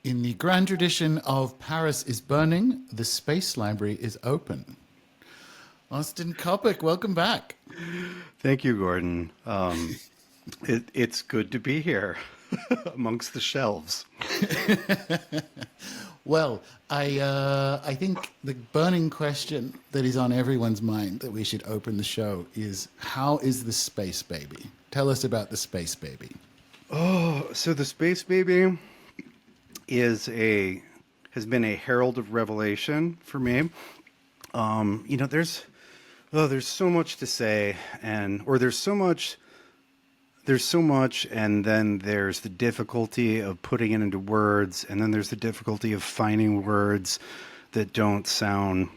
In the grand tradition of Paris is burning, the space library is open. Austin Coppock, welcome back. Thank you, Gordon. It's good to be here amongst the shelves. Well, I think the burning question that is on everyone's mind that we should open the show is, how is the space baby? Tell us about the space baby. Oh, so the space baby has been a herald of revelation for me. There's so much to say, there's so much, and then there's the difficulty of putting it into words, and then there's the difficulty of finding words that don't sound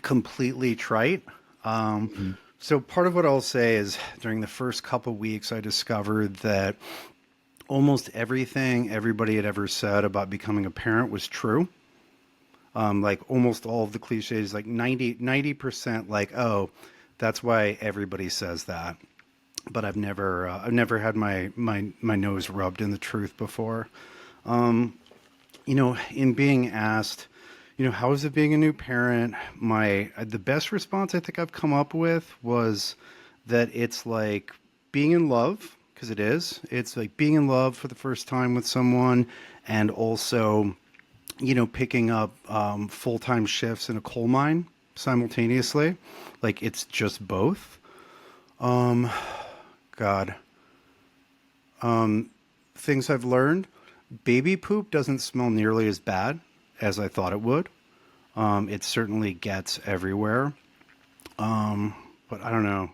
completely trite. So part of what I'll say is, during the first couple weeks, I discovered that almost everything everybody had ever said about becoming a parent was true. Like almost all of the cliches, like 90%, like, oh, that's why everybody says that. But I've never had my nose rubbed in the truth before. In being asked, how is it being a new parent? The best response I think I've come up with was that it's like being in love, because it is. It's like being in love for the first time with someone, and also, picking up full-time shifts in a coal mine simultaneously. Like, it's just both. Things I've learned: baby poop doesn't smell nearly as bad as I thought it would. It certainly gets everywhere. But I don't know.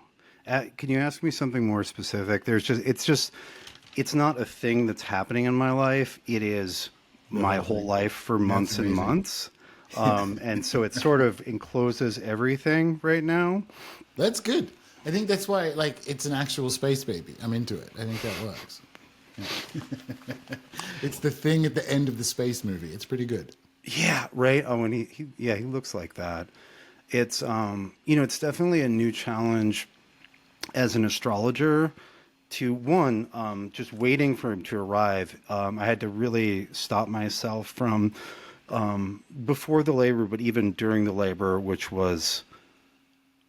Can you ask me something more specific? It's not a thing that's happening in my life. It is my whole life for months and months. And so it sort of encloses everything right now. That's good. I think that's why, it's an actual space baby. I'm into it. I think that works. Yeah. It's the thing at the end of the space movie. It's pretty good. Yeah, right. Oh, and he looks like that. It's it's definitely a new challenge as an astrologer to just waiting for him to arrive. I had to really stop myself from before the labor, but even during the labor, which was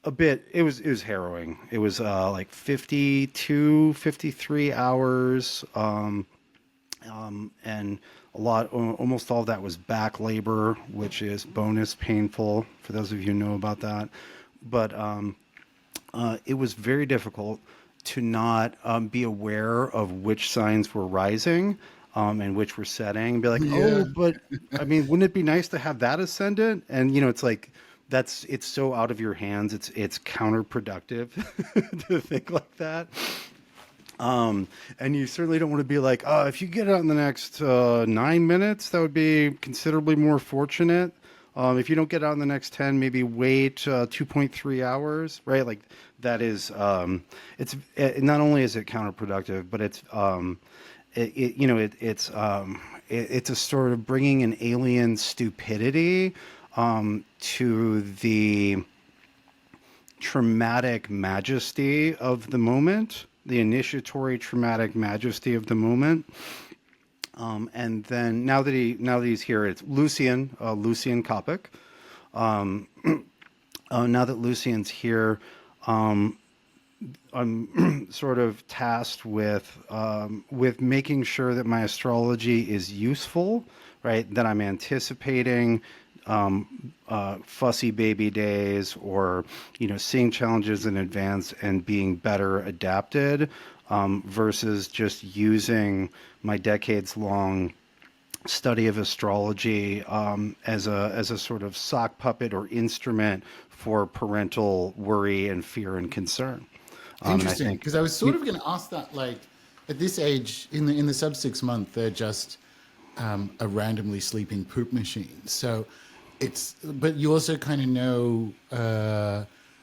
it was harrowing. It was like 52, 53 hours. And almost all of that was back labor, which is bonus painful for those of you who know about that. But it was very difficult to not be aware of which signs were rising and which were setting, and be like, oh, but I mean, wouldn't it be nice to have that ascendant? And it's like, it's so out of your hands. It's counterproductive to think like that. And you certainly don't want to be like, oh, if you get it out in the next 9 minutes, that would be considerably more fortunate. If you don't get it out in the next 10, maybe wait 2.3 hours, right? Like that is, not only is it counterproductive, but it's a sort of bringing an alien stupidity to the traumatic majesty of the moment, the initiatory traumatic majesty of the moment. And then now that he's here, it's Lucian Coppock. Now that Lucian's here, I'm sort of tasked with making sure that my astrology is useful, right? That I'm anticipating fussy baby days, or seeing challenges in advance and being better adapted, versus just using my decades-long study of astrology as a sort of sock puppet or instrument for parental worry and fear and concern. Interesting, because I was sort of going to ask that. Like, at this age, in the sub 6 month, they're just a randomly sleeping poop machine. So but you also kind of know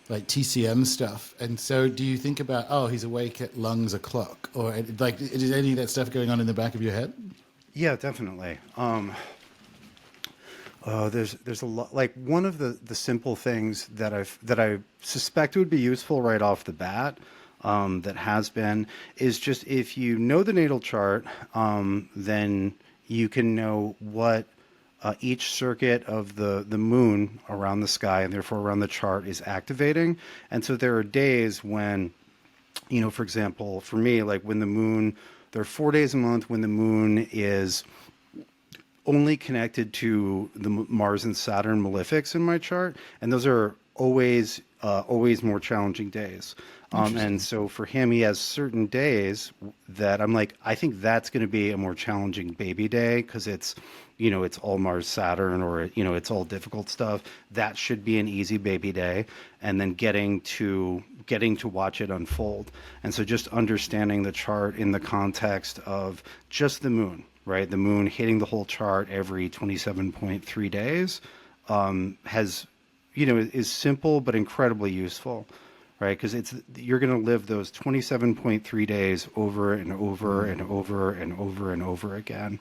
like TCM stuff. And so do you think about, oh, he's awake at lungs o'clock, or like, is any of that stuff going on in the back of your head? Yeah, definitely. There's a lot. Like, one of the simple things that I suspect would be useful right off the bat, that has been, is just, if you know the natal chart, then you can know what each circuit of the moon around the sky and therefore around the chart is activating. And so there are days when, for example, for me, like when the moon, there are 4 days a month when the moon is only connected to the Mars and Saturn malefics in my chart, and those are always more challenging days. And so for him, he has certain days that I'm like, I think that's going to be a more challenging baby day because it's, it's all Mars Saturn, or it's all difficult stuff. That should be an easy baby day, and then getting to watch it unfold. And so just understanding the chart in the context of just the moon, right? The moon hitting the whole chart every 27.3 days has, is simple but incredibly useful, right? Because you're going to live those 27.3 days over and over and over and over and over again.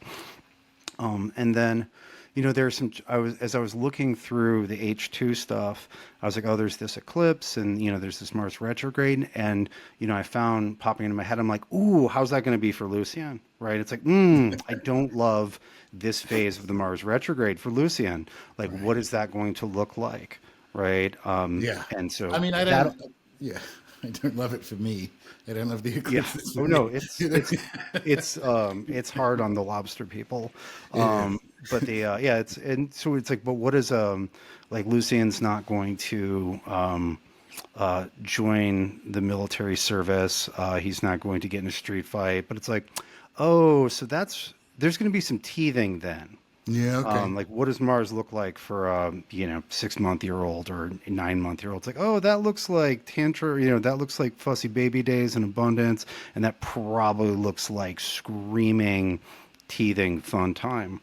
And then, there's as I was looking through the H2 stuff, I was like, oh, there's this eclipse and, there's this Mars retrograde. And, I found popping into my head, I'm like, ooh, how's that going to be for Lucian? Right. It's like, I don't love this phase of the Mars retrograde for Lucian. Like, right. What is that going to look like? Right. Yeah. And so, I mean, I don't love it for me. I don't love the eclipse. Yeah. Oh no, it's hard on the lobster people. But it's like, but what is like Lucian's not going to join the military service. He's not going to get in a street fight. But it's like, oh, so there's going to be some teething then. Yeah. Okay. Like, what does Mars look like for 6-month-year-old or 9-month-year-old? It's like, oh, that looks like that looks like fussy baby days and abundance, and that probably looks like screaming, teething, fun time.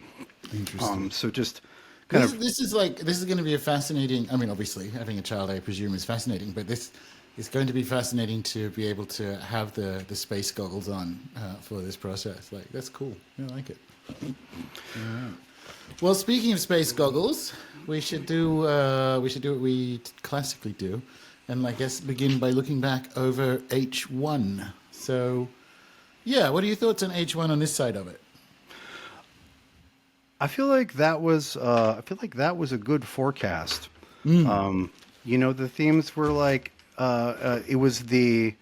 Interesting. So just this is going to be a fascinating. I mean, obviously, having a child, I presume, is fascinating, but this is going to be fascinating to be able to have the space goggles on for this process. Like, that's cool. I like it. Yeah. Well, speaking of space goggles, we should do what we classically do, and I guess begin by looking back over H1. So, yeah, what are your thoughts on H1 on this side of it? I feel like that was a good forecast. The themes were like it was the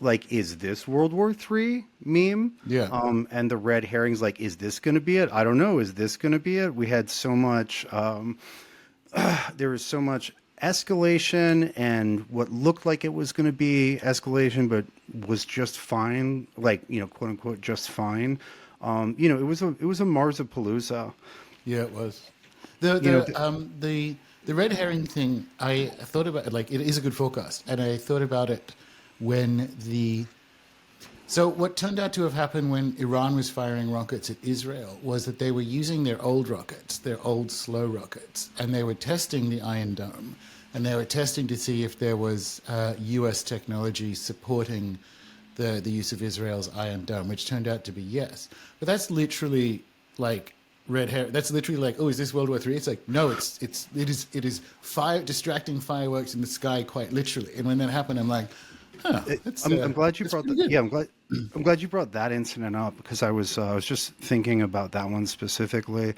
like, is this World War III meme? Yeah. And the red herrings, like, is this going to be it? I don't know. Is this going to be it? We had so much, there was so much escalation and what looked like it was going to be escalation, but was just fine, like, quote unquote, just fine. It was a Mars-Palooza. Yeah, it was. The red herring thing, I thought about it, like, it is a good forecast. And I thought about it so what turned out to have happened when Iran was firing rockets at Israel was that they were using their old rockets, their old slow rockets, and they were testing the Iron Dome, and they were testing to see if there was US technology supporting the use of Israel's Iron Dome, which turned out to be yes. But that's literally like red hair. That's literally like, oh, is this World War III? It's like, no, it is fire, distracting fireworks in the sky, quite literally. And when that happened, I'm like, I'm glad you brought that. Yeah, I'm glad you brought that incident up because I was just thinking about that one specifically.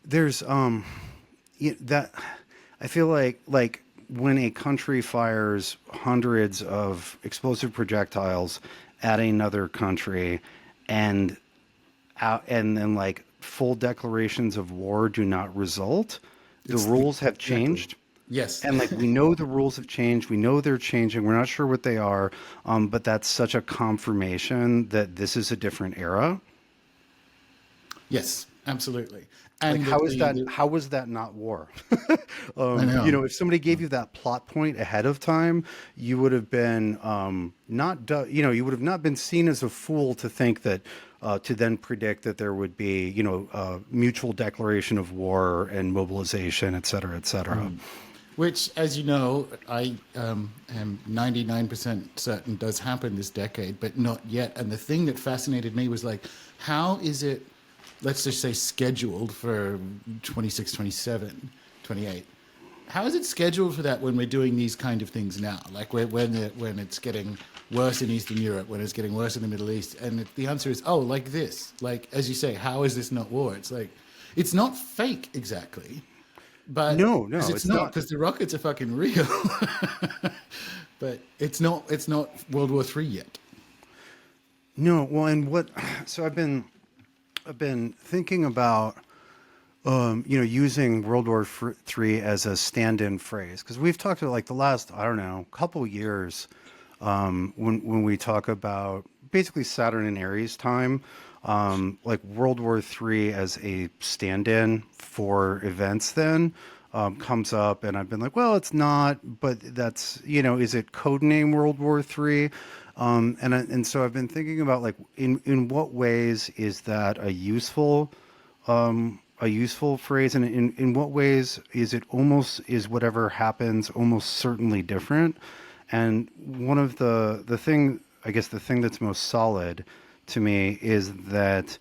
There's that I feel like when a country fires hundreds of explosive projectiles at another country, and then like full declarations of war do not result, the rules have changed. Yes. And like, we know the rules have changed. We know they're changing. We're not sure what they are. But that's such a confirmation that this is a different era. Yes, absolutely. And like, how was that not war? If somebody gave you that plot point ahead of time, you would have been you would have not been seen as a fool to think that to then predict that there would be, mutual declaration of war and mobilization, et cetera, et cetera. Which, as you know, I am 99% certain does happen this decade, but not yet. And the thing that fascinated me was like, how is it, let's just say, scheduled for 26, 27, 28? how is it scheduled for that when we're doing these kind of things now? Like when it's getting worse in Eastern Europe, when it's getting worse in the Middle East, and the answer is, oh, like this. Like, as you say, how is this not war? It's like, it's not fake exactly, but No, because no, it's it's not, not. because the rockets are fucking real. But it's not World War III yet. No, well, and what? So I've been thinking about, using World War III as a stand-in phrase because we've talked about like the last, I don't know, couple years, when we talk about basically Saturn and Aries time, like World War III as a stand-in for events then. Comes up, and I've been like, well, it's not, but that's, is it codename World War III? And so I've been thinking about like in what ways is that a useful phrase, and in what ways is it almost, is whatever happens almost certainly different? And one of the thing, I guess the thing that's most solid to me is that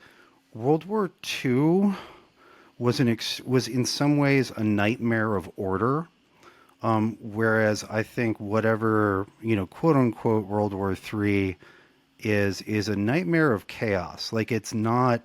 World War II was in some ways a nightmare of order, whereas I think whatever, quote unquote World War III is a nightmare of chaos. Like it's not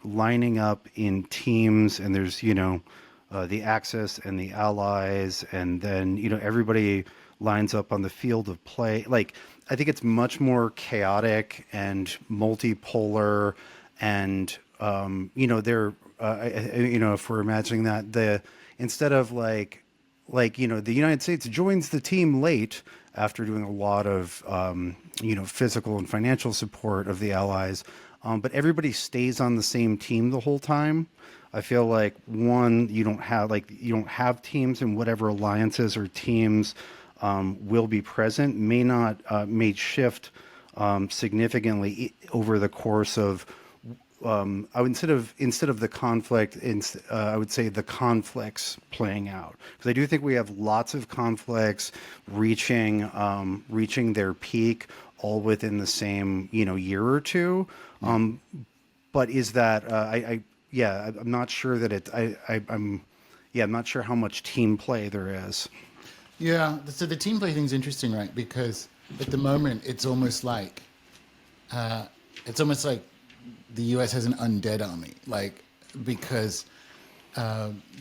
lining up in teams, and there's the Axis and the Allies, and then everybody lines up on the field of play. Like I think it's much more chaotic and multipolar, and they're if we're imagining that, the instead of the United States joins the team late after doing a lot of physical and financial support of the Allies, but everybody stays on the same team the whole time. I feel like one, you don't have teams, and whatever alliances or teams will be present may shift significantly over the course of instead of the conflict, I would say the conflicts playing out, because I do think we have lots of conflicts reaching their peak all within the same year or two. But is that I'm not sure that I'm not sure how much team play there is. Yeah, so the team play thing's interesting, right? Because at the moment, it's almost like the US has an undead army, like, because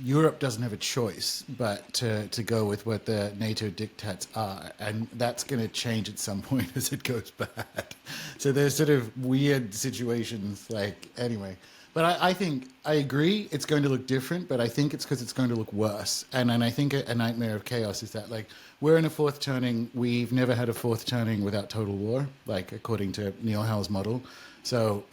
Europe doesn't have a choice but to go with what the NATO diktats are, and that's going to change at some point as it goes bad. So there's sort of weird situations, like, anyway. But I think, I agree, it's going to look different, but I think it's because it's going to look worse. And I think a nightmare of chaos is that, like, we're in a fourth turning. We've never had a fourth turning without total war, like, according to Neil Howe's model. So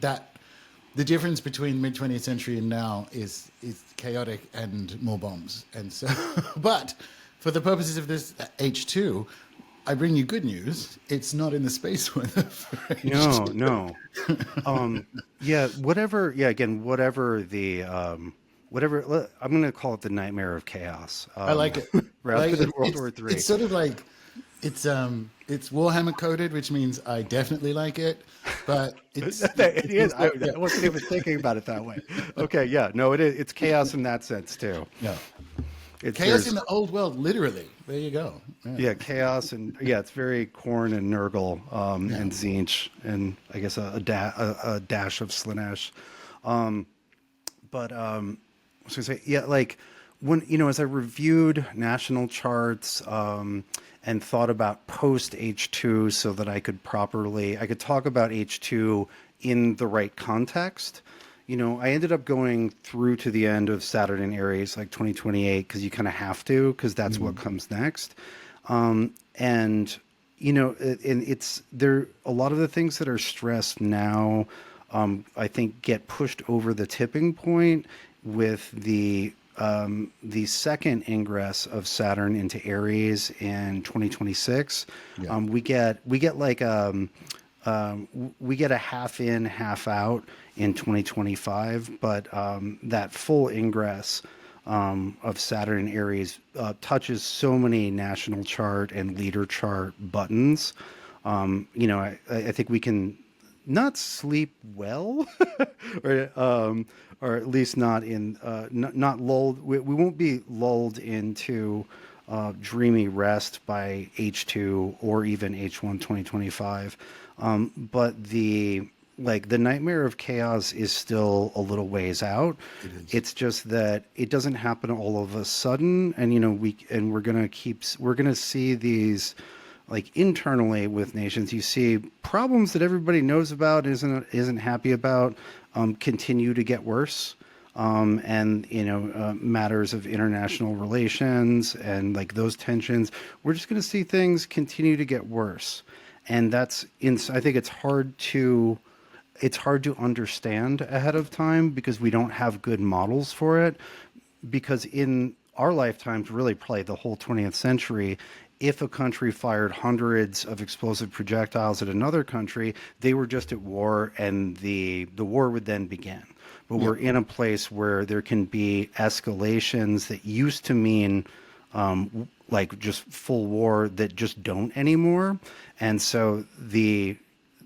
the difference between mid 20th century and now is chaotic and more bombs. And so, but for the purposes of this H2, I bring you good news. It's not in the space weather for H2. No. Whatever. Yeah, again, whatever the whatever. I'm going to call it the nightmare of chaos. I like it. Rather Like, than World War III. it's sort of like it's Warhammer coded, which means I definitely like it. But It is. I yeah. wasn't even thinking about it that way. Okay, yeah, no, it is. It's chaos in that sense too. Yeah. It's Chaos in the old world, literally. There you go. yeah, chaos, and it's very Korn and Nurgle, and Tzeentch, and I guess a dash of Slanesh. But I was gonna say, like when as I reviewed national charts, and thought about post H2 so that I could talk about H2 in the right context. I ended up going through to the end of Saturn in Aries, like 2028, because you kind of have to, because that's what comes next. And it's there. A lot of the things that are stressed now, I think, get pushed over the tipping point with the second ingress of Saturn into Aries in 2026. Yeah. We get a half in, half out in 2025, but that full ingress of Saturn in Aries touches so many national chart and leader chart buttons. I think we can not sleep well, or or at least not in not lulled. We won't be lulled into dreamy rest by H2 or even H1 2025. But the nightmare of chaos is still a little ways out. It is. It's just that it doesn't happen all of a sudden, and we're gonna see these, like, internally with nations. You see problems that everybody knows about, isn't happy about, continue to get worse. And matters of international relations and like those tensions, we're just going to see things continue to get worse, and I think it's hard to understand ahead of time because we don't have good models for it. Because in our lifetimes, really probably the whole 20th century, if a country fired hundreds of explosive projectiles at another country, they were just at war, and the war would then begin. But we're in a place where there can be escalations that used to mean like just full war that just don't anymore. And so these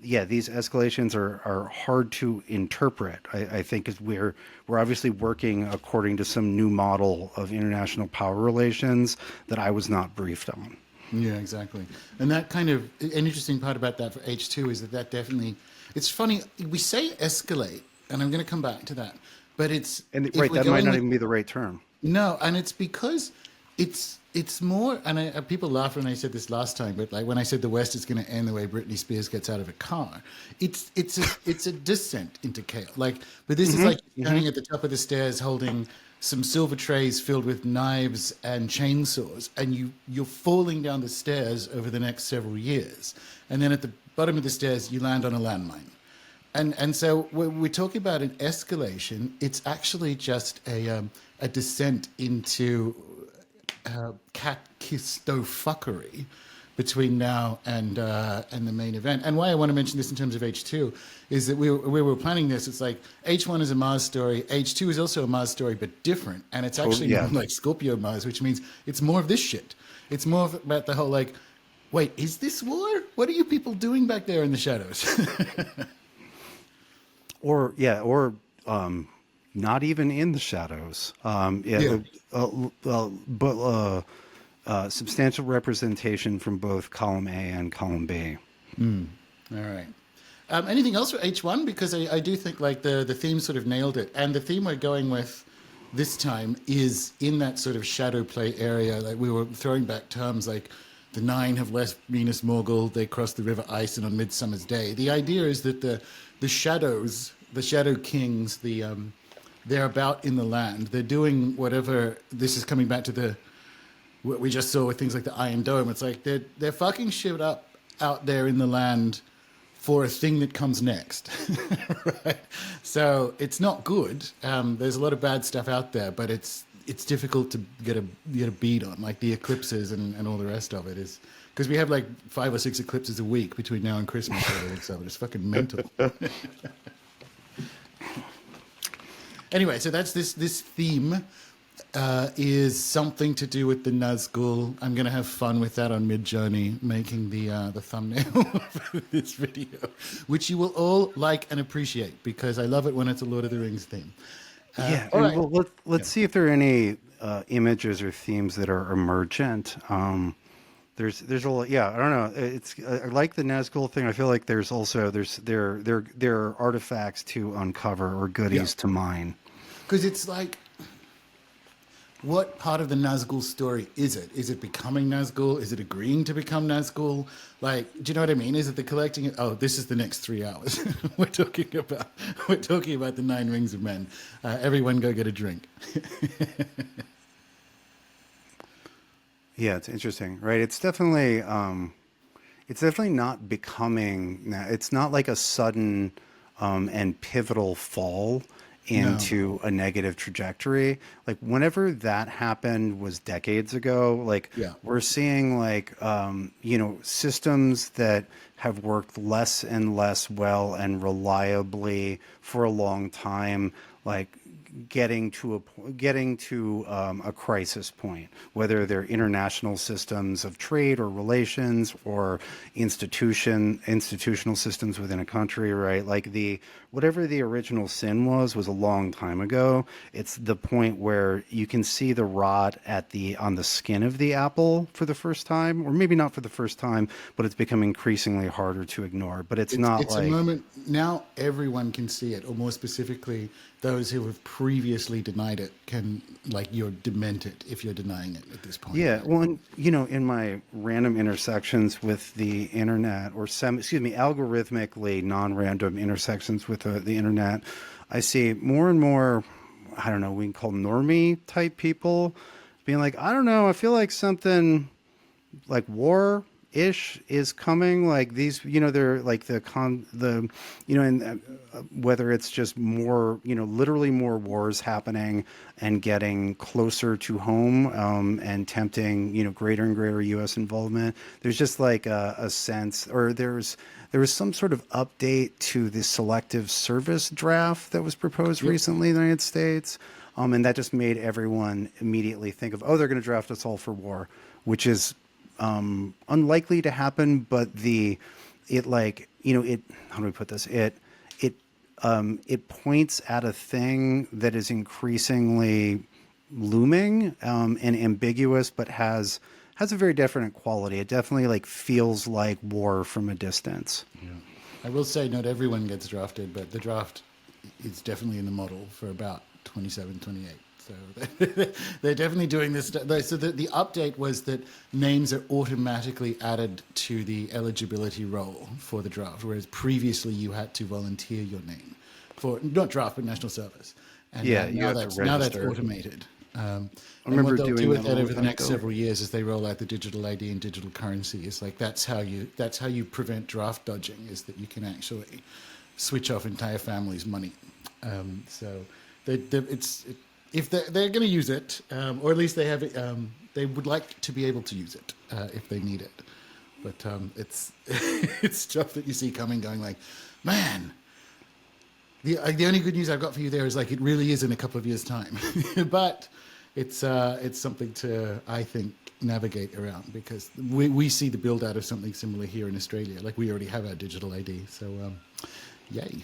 escalations are hard to interpret. I think as we're obviously working according to some new model of international power relations that I was not briefed on. Yeah, exactly. And that kind of, an interesting part about that for H2 is that definitely, it's funny, we say escalate, and I'm going to come back to that, but that might not even be the right term. No, and it's because it's more, and people laugh when I said this last time, but like when I said the West is going to end the way Britney Spears gets out of a car, it's a descent into chaos. Like, but this is like standing at the top of the stairs holding some silver trays filled with knives and chainsaws, and you're falling down the stairs over the next several years, and then at the bottom of the stairs you land on a landmine. And so when we're talking about an escalation, it's actually just a descent into cat-kisto-fuckery between now and the main event. And why I want to mention this in terms of H2 is that we were planning this. It's like H1 is a Mars story. H2 is also a Mars story, but different. And it's actually more like Scorpio Mars, which means it's more of this shit. It's more about the whole like, wait, is this war? What are you people doing back there in the shadows? Or not even in the shadows. Substantial representation from both column A and column B. All right. Anything else for H1? Because I do think like the theme sort of nailed it. And the theme we're going with this time is in that sort of shadow play area. Like we were throwing back terms like the Nine have left Venus Morgul, they crossed the River Ison on Midsummer's Day. The idea is that the shadows, the shadow kings, they're about in the land. They're doing whatever. This is coming back to what we just saw with things like the Iron Dome. It's like they're fucking shit up out there in the land for a thing that comes next. Right? So it's not good. There's a lot of bad stuff out there, but it's difficult to get a bead on, like the eclipses and all the rest of it is. Because we have like 5 or 6 eclipses a week between now and Christmas. So it's fucking mental. Anyway, so that's this theme is something to do with the Nazgul. I'm going to have fun with that on Midjourney, making the thumbnail for this video, which you will all like and appreciate because I love it when it's a Lord of the Rings theme. All right. Well, let's see if there are any images or themes that are emergent. There's a lot. Yeah, I don't know. I like the Nazgul thing. I feel like there are artifacts to uncover or goodies to mine. Because it's like, what part of the Nazgul story is it? Is it becoming Nazgul? Is it agreeing to become Nazgul? Like, do you know what I mean? Is it the collecting? Oh, this is the next 3 hours. We're talking about the 9 rings of men. Everyone go get a drink. Yeah, it's interesting, right? It's definitely not becoming. It's not like a sudden and pivotal fall into a negative trajectory. Like whenever that happened was decades ago. Like we're seeing like systems that have worked less and less well and reliably for a long time, like getting to a crisis point, whether they're international systems of trade or relations or institutional systems within a country, right? Like whatever the original sin was a long time ago. It's the point where you can see the rot on the skin of the apple for the first time, or maybe not for the first time, but it's become increasingly harder to ignore. But it's not It's like a moment now everyone can see it, or more specifically, those who have previously denied it can, like, you're demented if you're denying it at this point. Yeah, well, and, in my random intersections with the internet, or algorithmically non-random intersections with the internet, I see more and more, I don't know, we can call normie type people being like, I don't know, I feel like something like war-ish is coming. Like these, they're like and whether it's just more, literally more wars happening and getting closer to home, and tempting, greater and greater U.S. involvement. There's just like a sense, or there was some sort of update to the selective service draft that was proposed recently in the United States. And that just made everyone immediately think of, oh, they're going to draft us all for war, which is unlikely to happen. But how do we put this? It points at a thing that is increasingly looming, and ambiguous, but has a very different quality. It definitely like feels like war from a distance. Yeah. I will say not everyone gets drafted, but the draft is definitely in the model for about 27, 28. So they're definitely doing this. So the update was that names are automatically added to the eligibility roll for the draft, whereas previously you had to volunteer your name for, not draft, but national service. And now that's automated. And what they'll do with that over the next several years as they roll out the digital ID and digital currency is like that's how you prevent draft dodging, is that you can actually switch off entire families' money. So if they're going to use it, or at least they have it, they would like to be able to use it if they need it. But it's it's stuff that you see coming, going like, man. The only good news I've got for you there is like it really is in a couple of years' time, but it's something to, I think, navigate around, because we see the build out of something similar here in Australia. Like we already have our digital ID, so yay!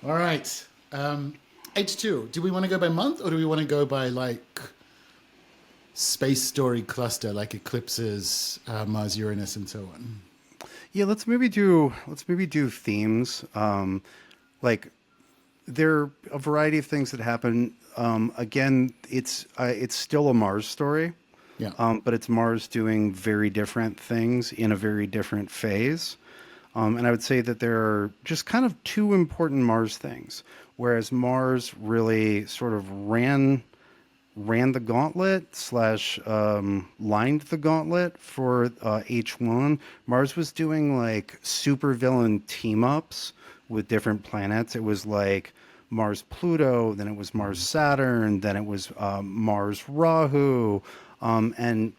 All right, H2. Do we want to go by month, or do we want to go by like space story cluster, like eclipses, Mars, Uranus, and so on? Yeah, let's maybe do themes. Like there are a variety of things that happen. Again, it's still a Mars story. Yeah. But it's Mars doing very different things in a very different phase. And I would say that there are just kind of two important Mars things. Whereas Mars really sort of ran the gauntlet / lined the gauntlet for H1. Mars was doing like supervillain team ups with different planets. It was like Mars Pluto, then it was Mars Saturn, then it was Mars Rahu, and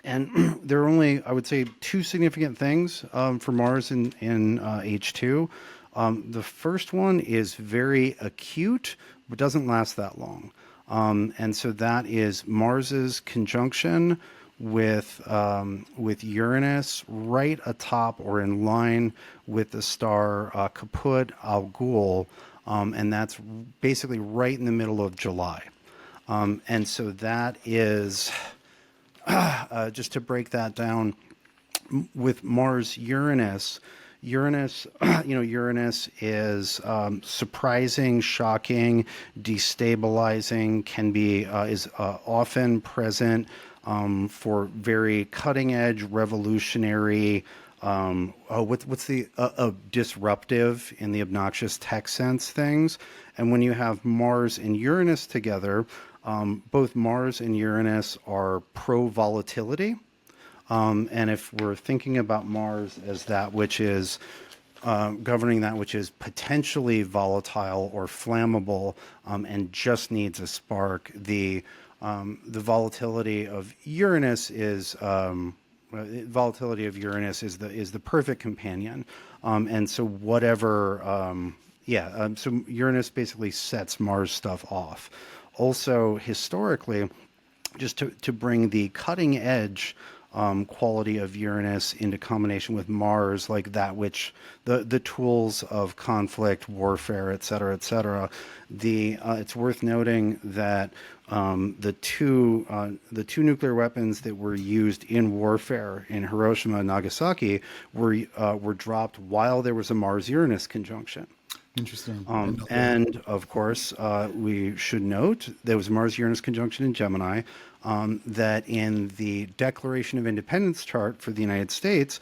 there are only, I would say, two significant things for Mars in H2. The first one is very acute, but doesn't last that long. And so that is Mars's conjunction with Uranus right atop or in line with the star Coppock Algol, and that's basically right in the middle of July. And so that is, just to break that down, with Mars-Uranus, Uranus is surprising, shocking, destabilizing, can be is often present for very cutting edge, revolutionary, disruptive in the obnoxious tech sense things. And when you have Mars and Uranus together, both Mars and Uranus are pro volatility. And if we're thinking about Mars as that which is governing that which is potentially volatile or flammable, and just needs a spark, the volatility of Uranus is the perfect companion. And so whatever Yeah, so Uranus basically sets Mars stuff off. Also, historically, just to bring the cutting edge quality of Uranus into combination with Mars, like that which the tools of conflict, warfare, et cetera, it's worth noting that the two nuclear weapons that were used in warfare in Hiroshima and Nagasaki were dropped while there was a Mars-Uranus conjunction. Interesting. And of course, we should note there was a Mars-Uranus conjunction in Gemini. That in the Declaration of Independence chart for the United States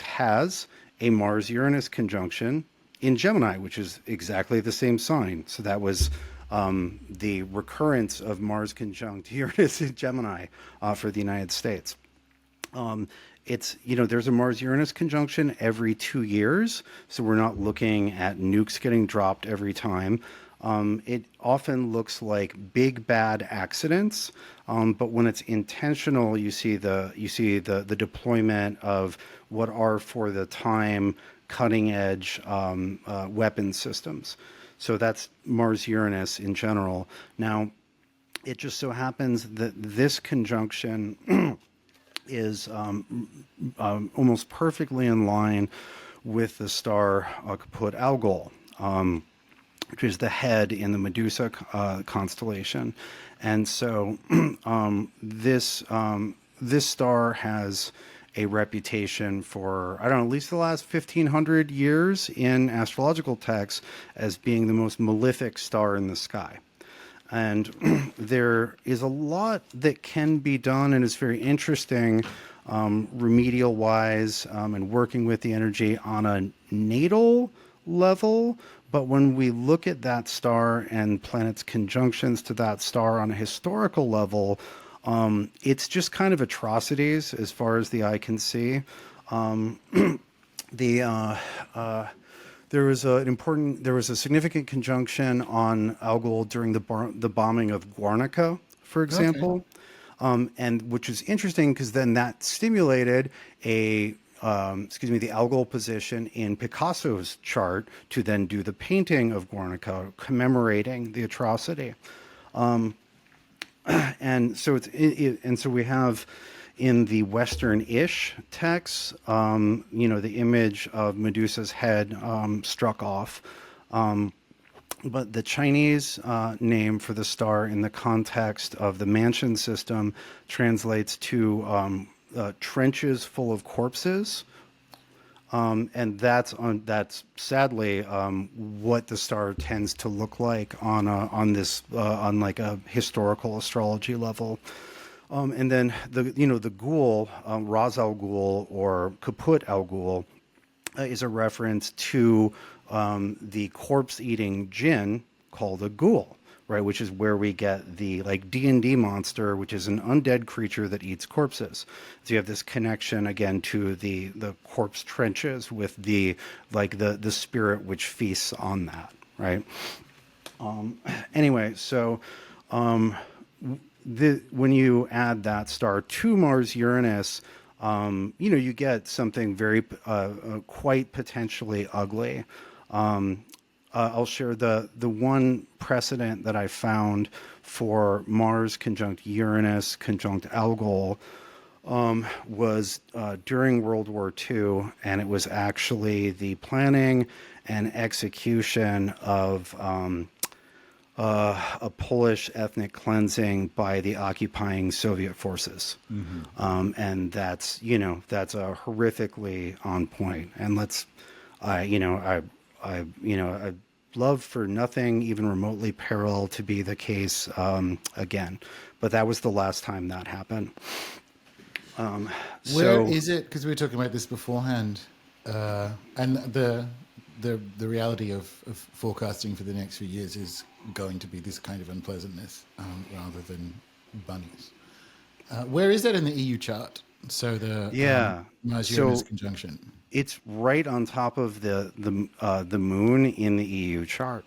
has a Mars-Uranus conjunction in Gemini, which is exactly the same sign. So that was the recurrence of Mars conjunct Uranus in Gemini for the United States. It's, there's a Mars-Uranus conjunction every 2 years, so we're not looking at nukes getting dropped every time. It often looks like big bad accidents, but when it's intentional, you see the deployment of what are for the time cutting edge weapon systems. So that's Mars-Uranus in general. Now, it just so happens that this conjunction is almost perfectly in line with the star Coppock Algol, which is the head in the Medusa constellation. And so this star has a reputation for, I don't know, at least the last 1,500 years in astrological texts as being the most malefic star in the sky. And there is a lot that can be done and is very interesting remedial wise and working with the energy on a natal level. But when we look at that star and planets' conjunctions to that star on a historical level, it's just kind of atrocities as far as the eye can see. There was a significant conjunction on Algol during the bombing of Guernica, for example, and which is interesting because then that stimulated the Algol position in Picasso's chart to then do the painting of Guernica commemorating the atrocity. And so so we have in the Western-ish texts, the image of Medusa's head struck off. But the Chinese name for the star in the context of the Mansion system translates to trenches full of corpses. And that's sadly what the star tends to look like on like a historical astrology level. And then the ghoul, Ras Al Ghul or Kaput Al Ghul, is a reference to the corpse-eating jinn called a ghoul, right? Which is where we get the D&D monster, which is an undead creature that eats corpses. So you have this connection again to the corpse trenches with the spirit which feasts on that, right? Anyway, so. When you add that star to Mars-Uranus, you get something very quite potentially ugly. I'll share the one precedent that I found for Mars conjunct Uranus conjunct Algol was during World War II, and it was actually the planning and execution of a Polish ethnic cleansing by the occupying Soviet forces. Mm-hmm. And that's a horrifically on point. And I'd love for nothing even remotely parallel to be the case again. But that was the last time that happened. Where is it? Because we were talking about this beforehand, and the reality of forecasting for the next few years is going to be this kind of unpleasantness rather than bunnies. Where is that in the EU chart? So the Mars-Uranus conjunction. It's right on top of the moon in the EU chart.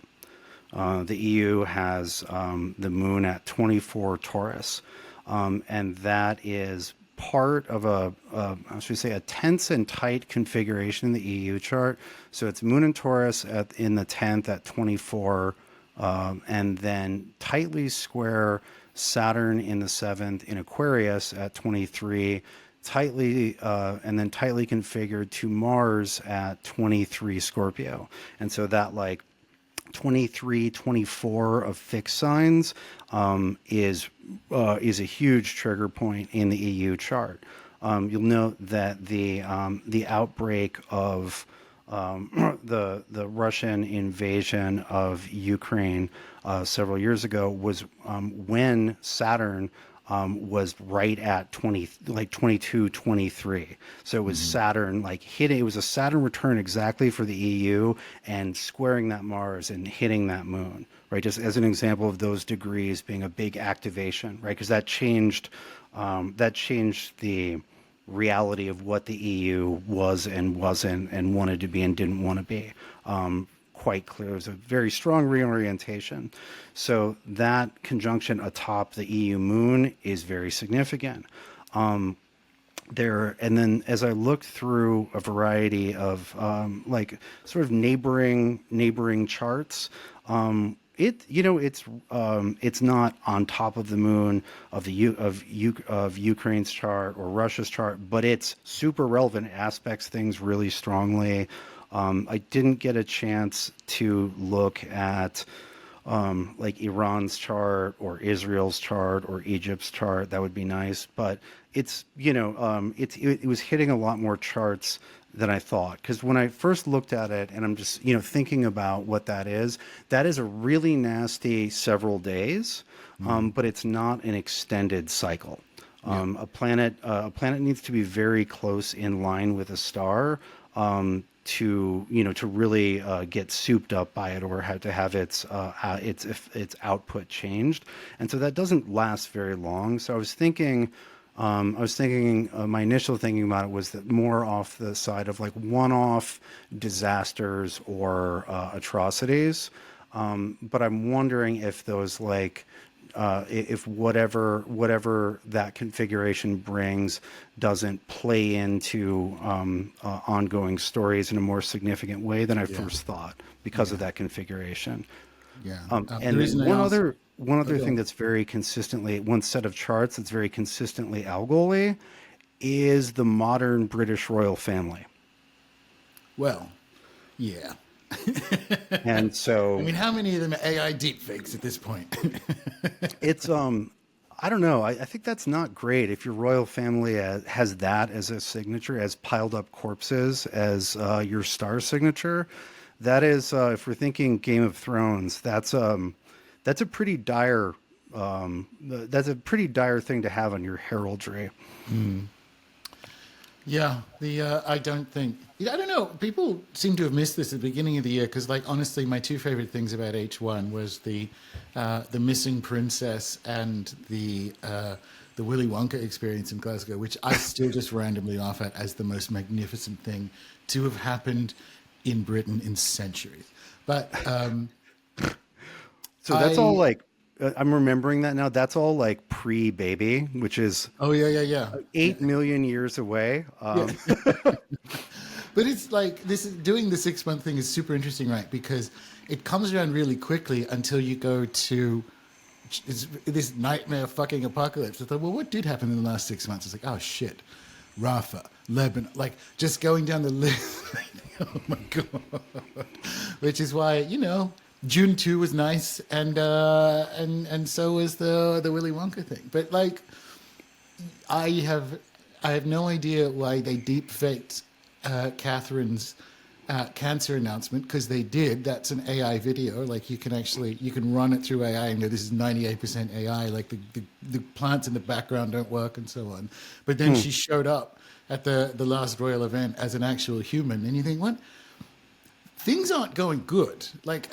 The EU has the moon at 24 Taurus, and that is part of I should say, a tense and tight configuration in the EU chart. So it's Moon in Taurus in the 10th at 24, and then tightly square Saturn in the 7th in Aquarius at 23, and then tightly configured to Mars at 23 Scorpio. And so that like 23, 24 of fixed signs is a huge trigger point in the EU chart. You'll note that the outbreak of the Russian invasion of Ukraine several years ago was when Saturn was right at 22, 23. So it was Saturn like hitting, it was a Saturn return exactly for the EU and squaring that Mars and hitting that moon, right? Just as an example of those degrees being a big activation, right? Because that changed the reality of what the EU was and wasn't and wanted to be and didn't want to be. Quite clear. It was a very strong reorientation. So that conjunction atop the EU moon is very significant. And then as I looked through a variety of like sort of neighboring charts, it's not on top of the moon of Ukraine's chart or Russia's chart, but it's super relevant. It aspects things really strongly. I didn't get a chance to look at like Iran's chart or Israel's chart or Egypt's chart. That would be nice, but it was hitting a lot more charts than I thought. Because when I first looked at it, and I'm just thinking about what that is a really nasty several days, but it's not an extended cycle. A planet needs to be very close in line with a star. To really get souped up by it or have to have its output changed, and so that doesn't last very long. So I was thinking, my initial thinking about it was that more off the side of like one-off disasters or atrocities, but I'm wondering if those like if whatever that configuration brings doesn't play into ongoing stories in a more significant way than I first thought because of that configuration. Yeah. And one other thing that's very consistently, one set of charts that's very consistently Algol-y is the modern British royal family. Well, yeah. And so, I mean, how many of them are AI deepfakes at this point? it's I don't know. I think that's not great if your royal family has that as a signature, as piled up corpses as your star signature. That is, if we're thinking Game of Thrones, that's a pretty dire thing to have on your heraldry. Yeah, I don't know. People seem to have missed this at the beginning of the year because, like, honestly, my two favorite things about H1 was the missing princess and the Willy Wonka experience in Glasgow, which I still just randomly laugh at as the most magnificent thing to have happened in Britain in centuries. But so that's all like. I'm remembering that now. That's all like pre-baby, which is 8 million years away. But it's like doing the 6 month thing is super interesting, right? Because it comes around really quickly until you go to this nightmare fucking apocalypse. I thought, well, what did happen in the last 6 months? It's like, oh shit, Rafah, Lebanon, like just going down the list. Oh my god! Which is why June 2 was nice, and so was the Willy Wonka thing. But like, I have no idea why they deep faked Catherine's cancer announcement, because they did. That's an AI video. Like you can run it through AI and go, this is 98% AI. Like the plants in the background don't work and so on. But then she showed up at the last royal event as an actual human, and you think, what? Things aren't going good. Like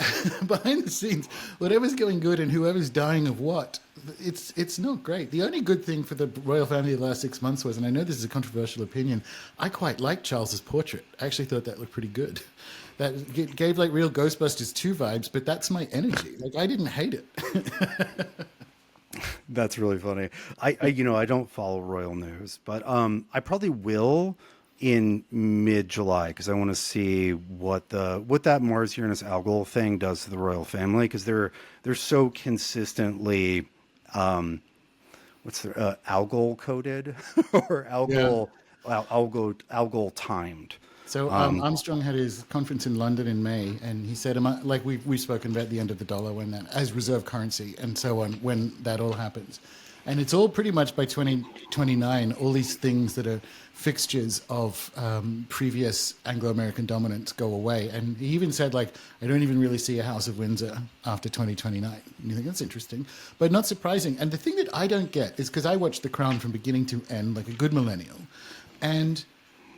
behind the scenes, whatever's going good and whoever's dying of what, it's not great. The only good thing for the royal family of the last 6 months was, and I know this is a controversial opinion, I quite liked Charles's portrait. I actually thought that looked pretty good. That gave like real Ghostbusters 2 vibes, but that's my energy. Like I didn't hate it. That's really funny. I don't follow royal news, but I probably will in mid-July because I want to see what that Mars-Uranus Algol thing does to the royal family because they're so consistently what's the Algol coded or Yeah. Algol timed. So Armstrong had his conference in London in May, and he said, like we've spoken about the end of the dollar when that as reserve currency and so on when that all happens, and it's all pretty much by 2029. All these things that are fixtures of previous Anglo-American dominance go away, and he even said like I don't even really see a House of Windsor after 2029. And you think that's interesting, but not surprising. And the thing that I don't get is because I watched The Crown from beginning to end like a good millennial, and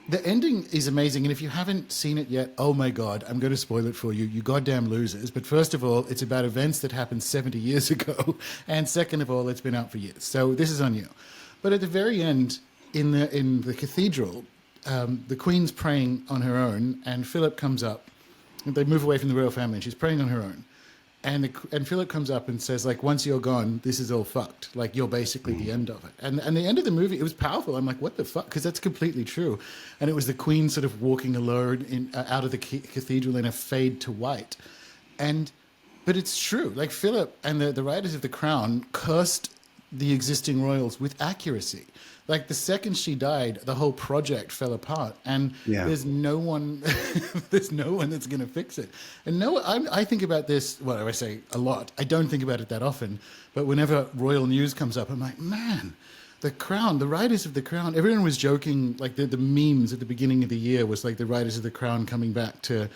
the ending is amazing, and if you haven't seen it yet, oh my God, I'm going to spoil it for you, you goddamn losers. But first of all, it's about events that happened 70 years ago, and second of all, it's been out for years. So this is on you. But at the very end, in the cathedral, the Queen's praying on her own, and Philip comes up. And they move away from the royal family, and she's praying on her own. And Philip comes up and says, like, once you're gone, this is all fucked. Like, you're basically the end of it. And the end of the movie, it was powerful. I'm like, what the fuck? Because that's completely true. And it was the Queen sort of walking alone out of the cathedral in a fade to white. But it's true. Like, Philip and the writers of The Crown cursed the existing royals with accuracy. Like the second she died, the whole project fell apart, and there's no one, there's no one that's going to fix it. And I think about this. Well, I say a lot. I don't think about it that often, but whenever royal news comes up, I'm like, man, the Crown, the writers of the Crown. Everyone was joking, like the memes at the beginning of the year was like the writers of the Crown coming back to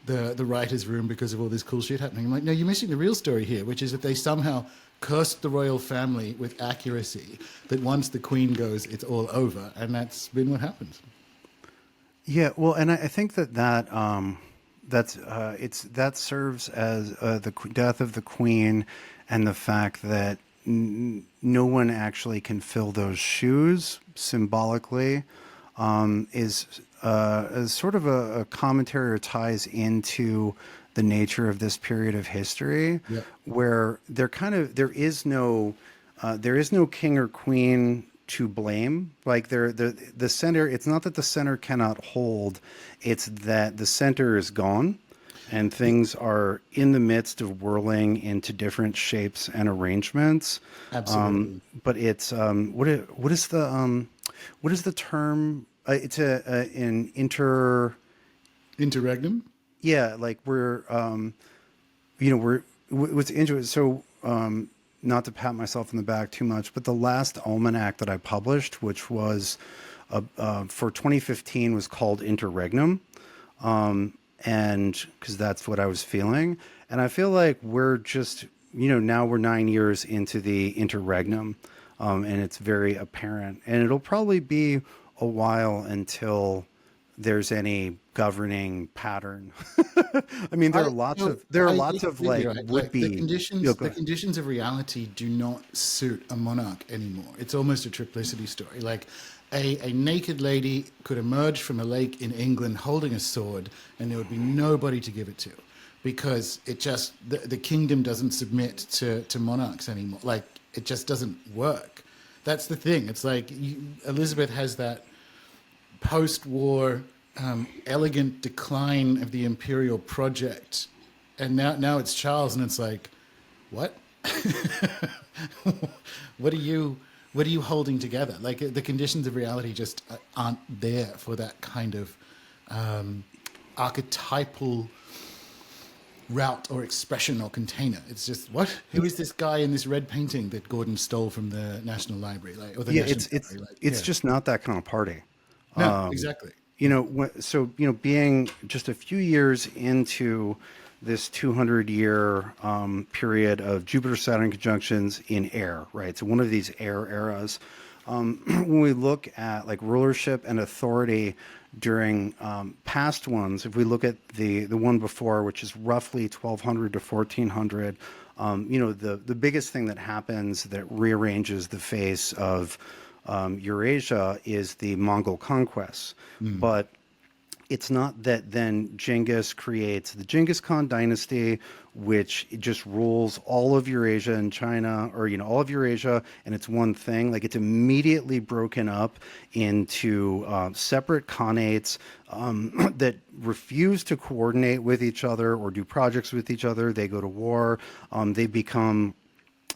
the writers' room because of all this cool shit happening. I'm like, no, you're missing the real story here, which is that they somehow cursed the royal family with accuracy, that once the Queen goes, it's all over. And that's been what happens. Yeah, well, and I think that serves as the death of the Queen and the fact that no one actually can fill those shoes symbolically is sort of a commentary or ties into the nature of this period of history, where there is no king or queen to blame. Like the center, it's not that the center cannot hold, it's that the center is gone and things are in the midst of whirling into different shapes and arrangements. Absolutely. But it's what is the term? It's an interregnum. Yeah, like what's interesting. So, not to pat myself in the back too much, but the last almanac that I published, which was for 2015, was called Interregnum, and because that's what I was feeling, and I feel like we're just now we're 9 years into the interregnum, and it's very apparent, and it'll probably be a while until there's any governing pattern. I mean, there are lots of like would be the conditions of reality do not suit a monarch anymore. It's almost a triplicity story. Like a naked lady could emerge from a lake in England holding a sword, and there would be nobody to give it to, because it just the kingdom doesn't submit to monarchs anymore. Like it just doesn't work. That's the thing. It's like Elizabeth has that post-war elegant decline of the imperial project, and now it's Charles, and it's like, what? what are you holding together? Like the conditions of reality just aren't there for that kind of archetypal route or expression or container. It's just, what? Who is this guy in this red painting that Gordon stole from the National Library? Like, or the it's just not that kind of party. No, exactly. Being just a few years into this 200-year period of Jupiter-Saturn conjunctions in air, right? So one of these air eras. When we look at like rulership and authority during past ones, if we look at the one before, which is roughly 1200 to 1400, the biggest thing that happens that rearranges the face of Eurasia is the Mongol conquests. But it's not that then Genghis creates the Genghis Khan dynasty, which just rules all of Eurasia and China, or all of Eurasia, and it's one thing. Like, it's immediately broken up into separate khanates that refuse to coordinate with each other or do projects with each other. They go to war. They become,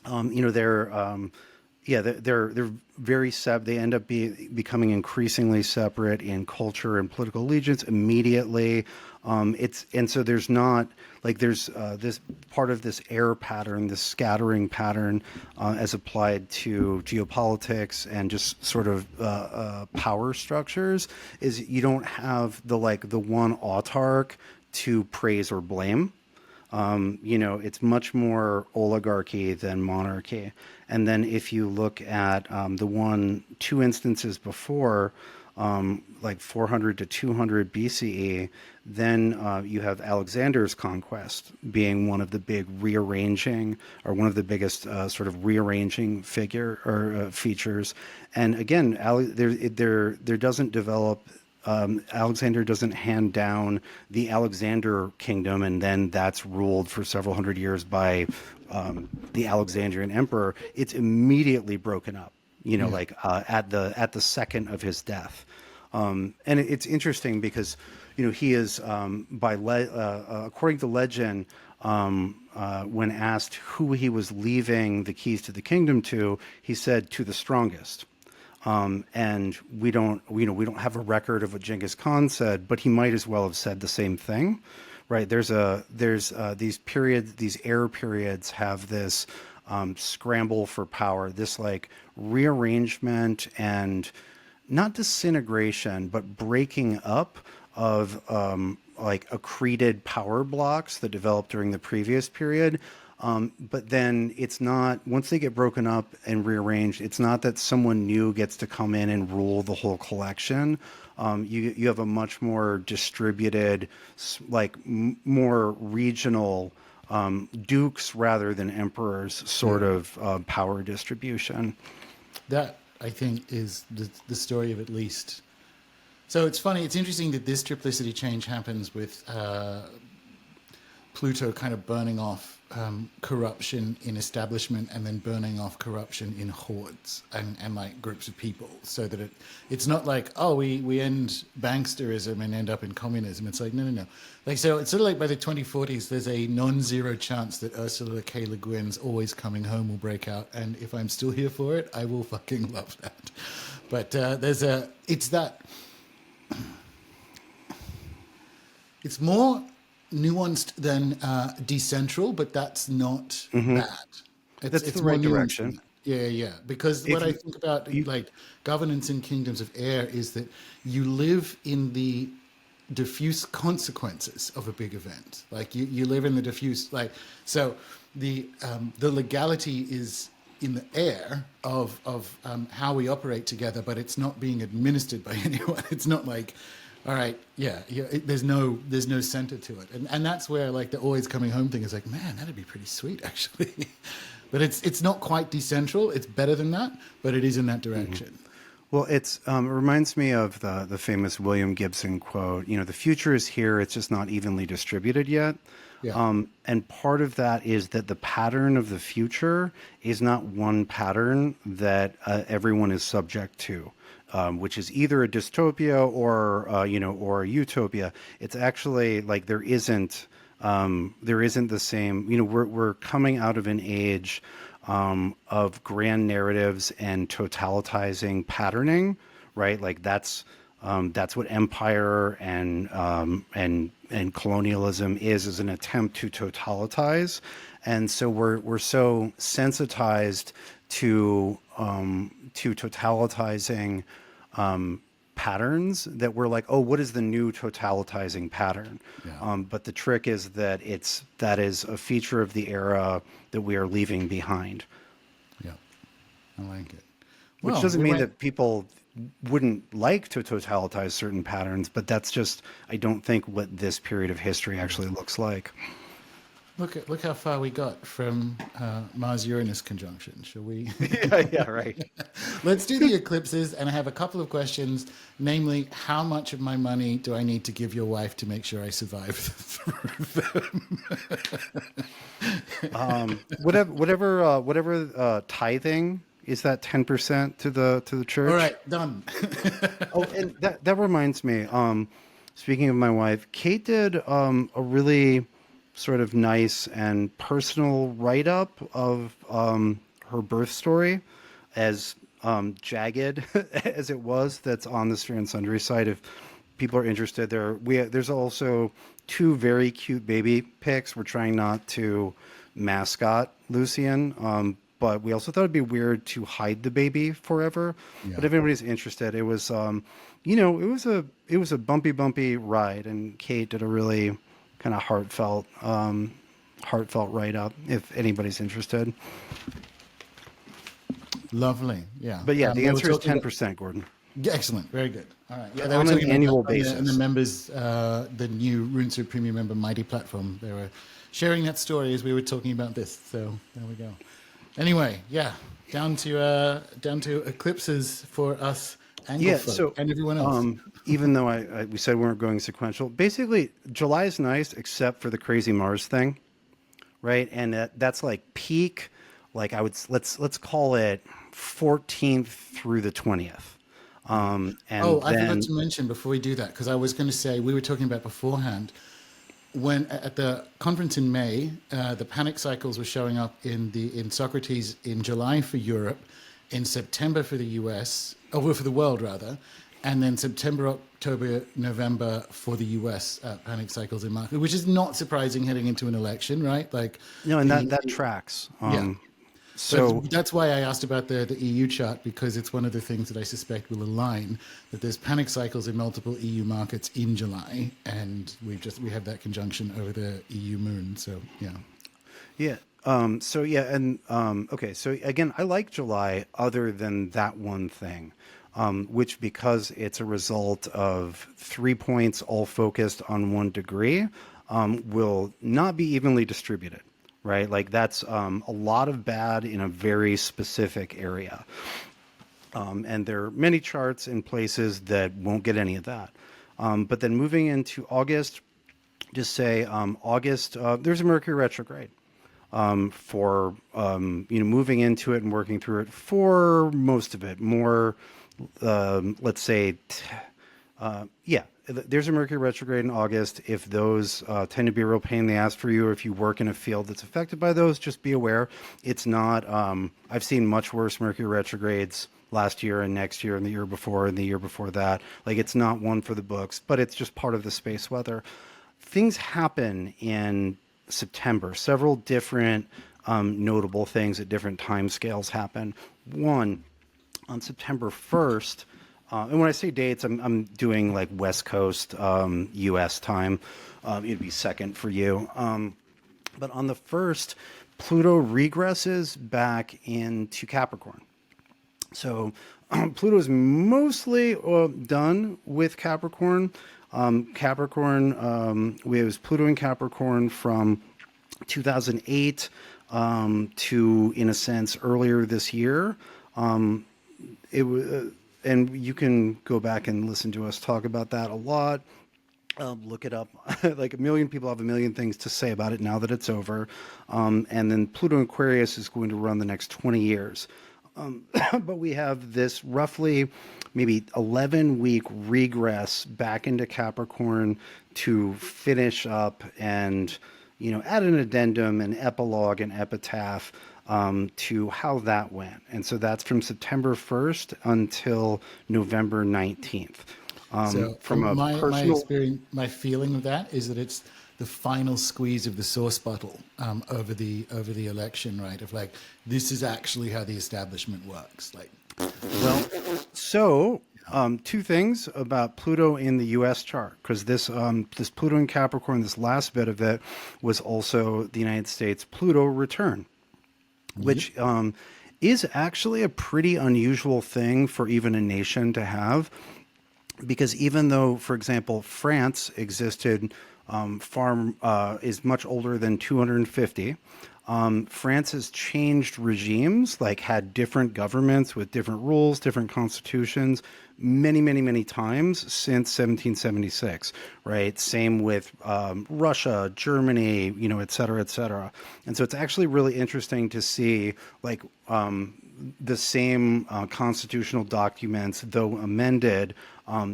they're very they end up becoming increasingly separate in culture and political allegiance immediately. So there's not like there's this part of this air pattern, this scattering pattern, as applied to geopolitics and just sort of power structures, is you don't have the one autarch to praise or blame. It's much more oligarchy than monarchy. And then if you look at two instances before, like 400 to 200 BCE, then you have Alexander's conquest being one of the big rearranging, or one of the biggest sort of rearranging features. And again, there doesn't develop. Alexander doesn't hand down the Alexander kingdom and then that's ruled for several hundred years by the Alexandrian emperor. It's immediately broken up, at the second of his death. And it's interesting because, he is, according to legend, when asked who he was leaving the keys to the kingdom to, he said, to the strongest. And we don't have a record of what Genghis Khan said, but he might as well have said the same thing, right? There's these periods, these air periods have this scramble for power, this like rearrangement and not disintegration, but breaking up of like accreted power blocks that developed during the previous period. But then it's not, once they get broken up and rearranged, it's not that someone new gets to come in and rule the whole collection. You have a much more distributed, like more regional dukes rather than emperors sort of power distribution. That, I think, is the story of at least. So it's funny, it's interesting that this triplicity change happens with Pluto kind of burning off corruption in establishment and then burning off corruption in hordes and like groups of people, so that it's not like, oh, we end banksterism and end up in communism. It's like, no. Like, so it's sort of like by the 2040s, there's a non-zero chance that Ursula K. Le Guin's Always Coming Home will break out. And if I'm still here for it, I will fucking love that. But it's more nuanced than decentral, but that's not bad. It's the right direction. Yeah. Because what I think about like governance in kingdoms of air is that you live in the diffuse consequences of a big event. Like you live in the diffuse, like, so the legality is in the air of how we operate together, but it's not being administered by anyone. It's not like, all right, there's no center to it, and that's where like the Always Coming Home thing is like, man, that'd be pretty sweet actually. But it's not quite decentral. It's better than that, but it is in that direction. Well, it reminds me of the famous William Gibson quote. The future is here; it's just not evenly distributed yet. Yeah. And part of that is that the pattern of the future is not one pattern that everyone is subject to. Which is either a dystopia or a utopia. It's actually like there isn't the same. We're coming out of an age of grand narratives and totalitizing patterning, right? Like that's what empire and colonialism is an attempt to totalitize, and so we're so sensitized to totalitizing patterns that we're like, oh, what is the new totalitizing pattern? Yeah. But the trick is that that is a feature of the era that we are leaving behind. Yeah, I like it. Which doesn't mean that people wouldn't like to totalitize certain patterns, but that's just, I don't think, what this period of history actually looks like. Look how far we got from Mars-Uranus conjunction. Shall we? Yeah, right. Let's do the eclipses, and I have a couple of questions. Namely, how much of my money do I need to give your wife to make sure I survive through them? Whatever tithing is, that 10% to the church. All right, done. Oh, and that reminds me. Speaking of my wife, Kate did a really sort of nice and personal write-up of her birth story, as jagged as it was. That's on the Stray and Sundry site. If people are interested, there's also 2 very cute baby pics. We're trying not to mascot Lucian, but we also thought it'd be weird to hide the baby forever. Yeah. But if anybody's interested, it was it was a bumpy ride, and Kate did a really kind of heartfelt write up. If anybody's interested. Lovely. Yeah. But yeah, the answer is about- 10%, Gordon. Yeah, excellent. Very good. All right. Yeah, they On were an talking about annual that on basis. the members, the new Rune Soup Premium member Mighty platform. They were sharing that story as we were talking about this. So there we go. Anyway, yeah, down to eclipses for us Angle folk and everyone else. Even though we said we weren't going sequential, basically July is nice except for the crazy Mars thing, right? And that's like peak, like let's call it 14th through the 20th. I forgot to mention before we do that, because I was going to say, we were talking about beforehand, when at the conference in May, the panic cycles were showing up in Socrates in July for Europe, in September for the US, or for the world rather, and then September, October, November for the US panic cycles in March, which is not surprising heading into an election, right? Like, no, and that tracks. Yeah. So that's why I asked about the EU chart, because it's one of the things that I suspect will align, that there's panic cycles in multiple EU markets in July, and we have that conjunction over the EU moon. So yeah. Yeah. Okay. So again, I like July other than that one thing, which, because it's a result of 3 points all focused on 1 degree, will not be evenly distributed. Right? Like that's a lot of bad in a very specific area. And there are many charts in places that won't get any of that. But then moving into August, just say August, there's a Mercury retrograde. For moving into it and working through it for most of it. More, let's say, there's a Mercury retrograde in August. If those tend to be a real pain in the ass for you, or if you work in a field that's affected by those, just be aware. It's not, I've seen much worse Mercury retrogrades last year and next year and the year before and the year before that. Like, it's not one for the books, but it's just part of the space weather. Things happen in September. Several different notable things at different time scales happen. One, on September 1st, and when I say dates, I'm doing like West Coast U.S. time. It'd be second for you. But on the 1st, Pluto regresses back into Capricorn. So Pluto is mostly done with Capricorn. We have Pluto in Capricorn from 2008 to, in a sense, earlier this year. It was. And you can go back and listen to us talk about that a lot. Look it up. Like, a million people have a million things to say about it now that it's over. And then Pluto in Aquarius is going to run the next 20 years. But we have this roughly maybe 11-week regress back into Capricorn to finish up and, add an addendum, an epilogue, an epitaph to how that went. And so that's from September 1st until November 19th. So from my experience, my feeling of that is that it's the final squeeze of the sauce bottle over the election, right? Of like, this is actually how the establishment works. Like, well, so 2 things about Pluto in the U.S. chart, because this Pluto in Capricorn, this last bit of it, was also the United States Pluto return, which is actually a pretty unusual thing for even a nation to have, because even though, for example, France existed is much older than 250. France has changed regimes, like had different governments with different rules, different constitutions, many, many, many times since 1776, right? Same with Russia, Germany, et cetera, et cetera. And so it's actually really interesting to see, like, the same constitutional documents, though amended,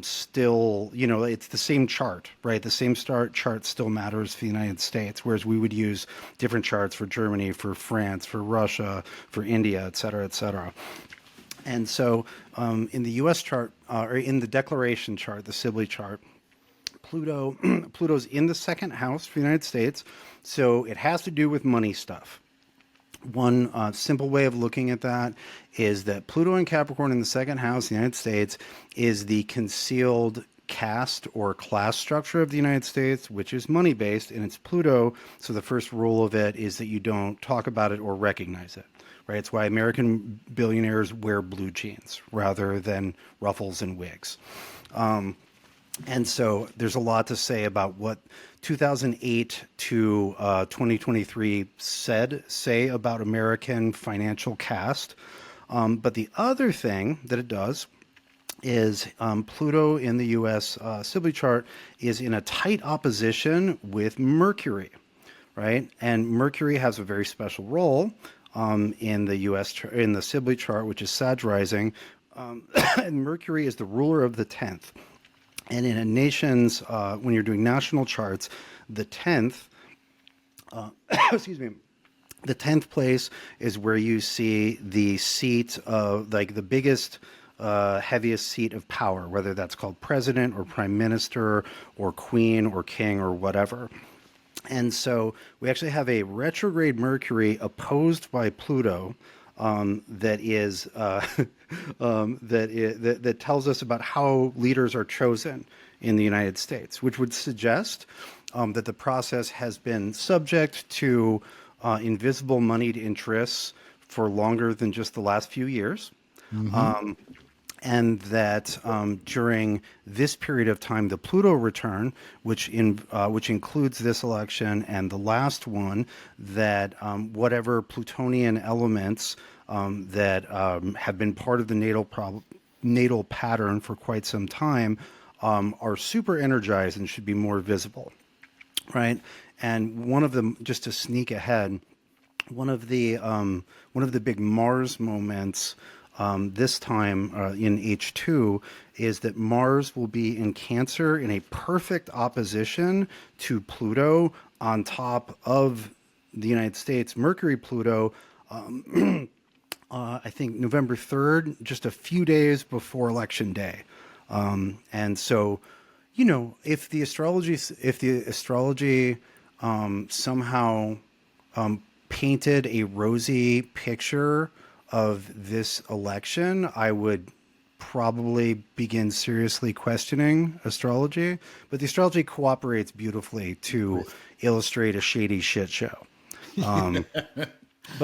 still, it's the same chart, right? The same chart still matters for the United States, whereas we would use different charts for Germany, for France, for Russia, for India, et cetera, et cetera. And so in the U.S. chart, or in the declaration chart, the Sibley chart, Pluto's in the second house for the United States, so it has to do with money stuff. One simple way of looking at that is that Pluto and Capricorn in the second house of the United States is the concealed caste or class structure of the United States, which is money-based, and it's Pluto, so the first rule of it is that you don't talk about it or recognize it, right? It's why American billionaires wear blue jeans rather than ruffles and wigs. And so there's a lot to say about what 2008 to 2023 say about American financial caste. But the other thing that it does is Pluto in the U.S. Sibley chart is in a tight opposition with Mercury, right? And Mercury has a very special role in the U.S. in the Sibley chart, which is Sag rising, and Mercury is the ruler of the 10th. And in a nation's, when you're doing national charts, the 10th, excuse me, the 10th place is where you see the seat of, like, the biggest, heaviest seat of power, whether that's called president or prime minister or queen or king or whatever. And so we actually have a retrograde Mercury opposed by Pluto, that is that tells us about how leaders are chosen in the United States, which would suggest that the process has been subject to invisible moneyed interests for longer than just the last few years. And that during this period of time, the Pluto return, which includes this election and the last one, that whatever Plutonian elements that have been part of the natal pattern for quite some time are super energized and should be more visible, right? And one of them, just to sneak ahead, one of the big Mars moments. This time in H2 is that Mars will be in Cancer in a perfect opposition to Pluto on top of the United States. Mercury Pluto, I think November 3rd, just a few days before Election Day. And so, if the astrology somehow painted a rosy picture of this election, I would probably begin seriously questioning astrology. But the astrology cooperates beautifully to illustrate a shady shit show. But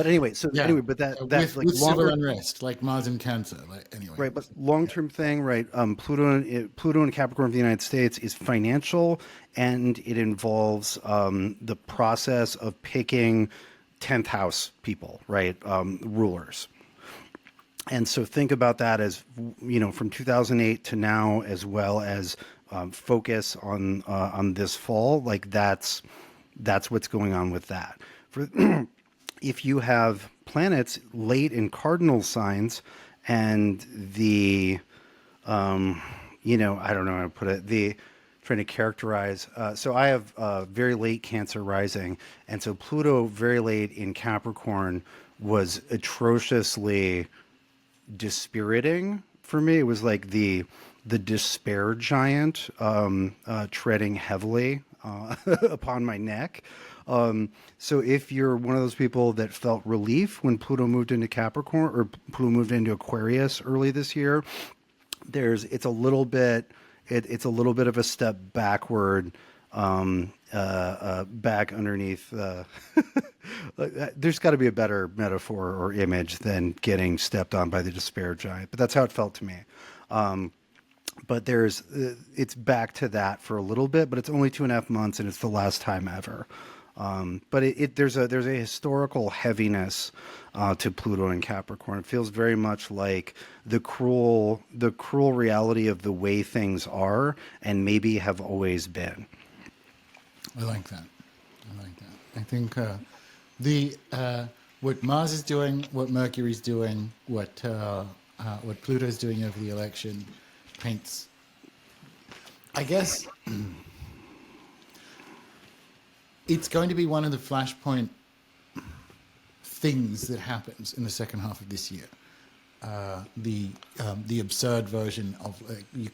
anyway, but that's with, like with longer, civil unrest, like Mars and Cancer, anyway. right? But long-term thing, right? Pluto and Capricorn of the United States is financial, and it involves the process of picking 10th house people, right? Rulers. And so think about that as, from 2008 to now, as well as focus on this fall. Like that's what's going on with that. If you have planets late in cardinal signs, and I don't know how to put it. Trying to characterize. So I have very late Cancer rising, and so Pluto very late in Capricorn was atrociously dispiriting for me. It was like the despair giant treading heavily upon my neck. So if you're one of those people that felt relief when Pluto moved into Capricorn, or Pluto moved into Aquarius early this year, it's a little bit of a step backward, back underneath. There's got to be a better metaphor or image than getting stepped on by the despair giant, but that's how it felt to me. but there's it's back to that for a little bit, but it's only 2.5 months, and it's the last time ever. But there's a historical heaviness to Pluto and Capricorn. It feels very much like the cruel reality of the way things are and maybe have always been. I like that. I like that. I think the what Mars is doing, what Mercury's doing, what Pluto's doing over the election paints, I guess, it's going to be one of the flashpoint things that happens in the second half of this year. The absurd version of you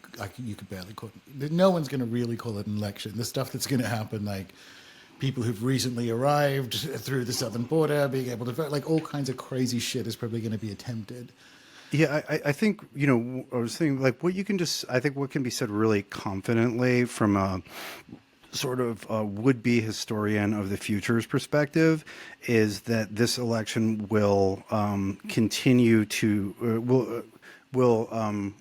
could barely call it. No one's going to really call it an election. The stuff that's going to happen, like people who've recently arrived through the southern border being able to vote, like all kinds of crazy shit is probably going to be attempted. Yeah, I think, I was thinking like I think what can be said really confidently from a sort of would-be historian of the future's perspective is that this election will continue to, will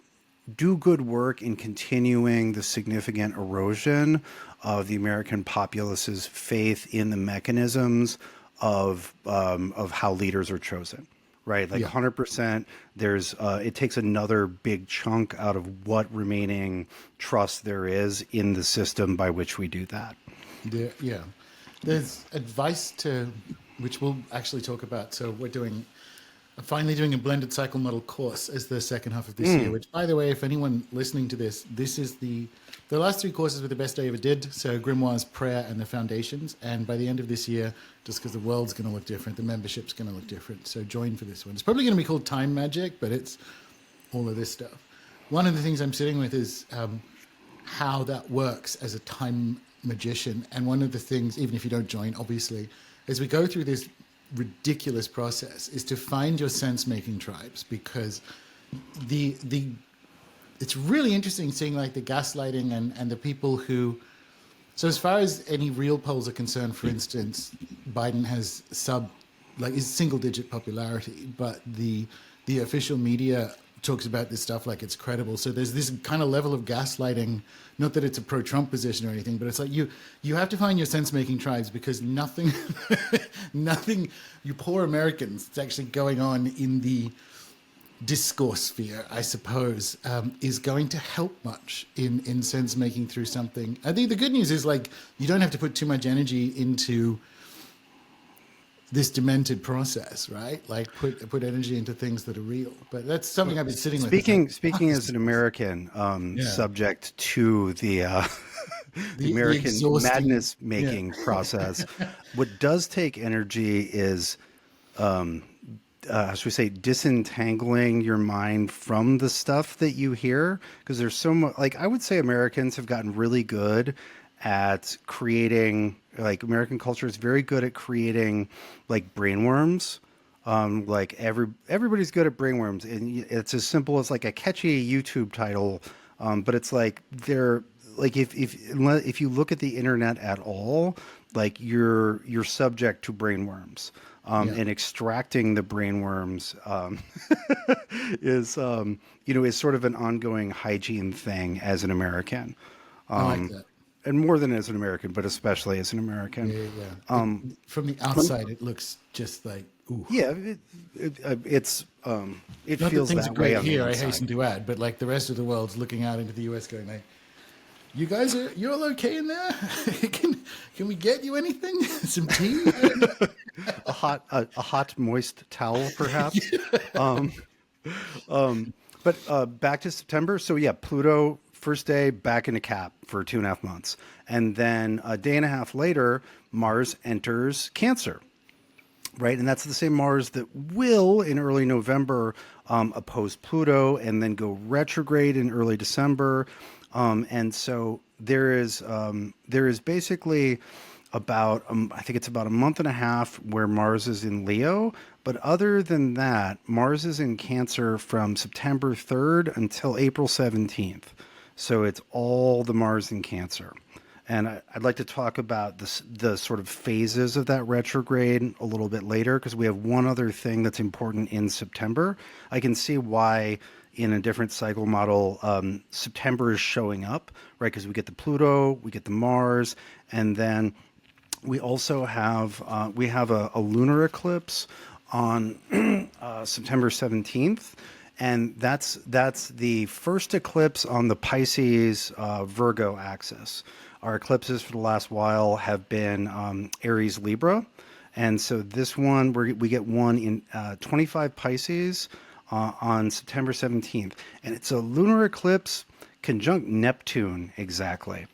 do good work in continuing the significant erosion of the American populace's faith in the mechanisms of how leaders are chosen. Right, like 100%. There's it takes another big chunk out of what remaining trust there is in the system by which we do that. There's advice which we'll actually talk about. So we're finally doing a blended cycle model course as the second half of this year. Which, by the way, if anyone listening to this is the last 3 courses were the best I ever did. So Grimoires, Prayer, and the Foundations. And by the end of this year, just because the world's going to look different, the membership's going to look different. So join for this one. It's probably going to be called Time Magic, but it's all of this stuff. One of the things I'm sitting with is how that works as a time magician. And one of the things, even if you don't join, obviously, as we go through this ridiculous process, is to find your sense-making tribes, because it's really interesting seeing like the gaslighting and the people who. So as far as any real polls are concerned, for instance, Biden has is single-digit popularity, but the official media talks about this stuff like it's credible. So there's this kind of level of gaslighting. Not that it's a pro-Trump position or anything, but it's like you have to find your sense-making tribes, because nothing, you poor Americans, it's actually going on in the discourse sphere, I suppose, is going to help much in sense making through something. I think the good news is like you don't have to put too much energy into this demented process, right? Like put energy into things that are real. But that's something I've been sitting with. Speaking as an American, subject to the American madness making process, what does take energy is, should we say, disentangling your mind from the stuff that you hear, because there's so much. Like I would say, Americans have gotten really good at creating. Like American culture is very good at creating like brainworms. Like everybody's good at brainworms, and it's as simple as like a catchy YouTube title. But it's like they're like if you look at the internet at all, like you're subject to brainworms. And extracting the brainworms is sort of an ongoing hygiene thing as an American. I like that. And more than as an American, but especially as an American. From the outside, it looks just like, ooh. Yeah, it Not feels that things that are great way on here, the I inside. hasten to add, but like the rest of the world's looking out into the US going like, you're all okay in there? Can we get you anything? Some tea? a hot, moist towel, perhaps. But back to September. So yeah, Pluto, first day back into Cap for 2.5 months. And then a day and a half later, Mars enters Cancer. Right. And that's the same Mars that will in early November oppose Pluto and then go retrograde in early December. And so there is basically about, I think it's about a month and a half where Mars is in Leo. But other than that, Mars is in Cancer from September 3rd until April 17th. So it's all the Mars in Cancer. And I'd like to talk about the sort of phases of that retrograde a little bit later, because we have one other thing that's important in September. I can see why in a different cycle model, September is showing up, right? Because we get the Pluto, we get the Mars, and then we also have a lunar eclipse on September 17th, and that's the first eclipse on the Pisces Virgo axis. Our eclipses for the last while have been Aries Libra, and so this one we get one in 25 Pisces on September 17th, and it's a lunar eclipse conjunct Neptune exactly.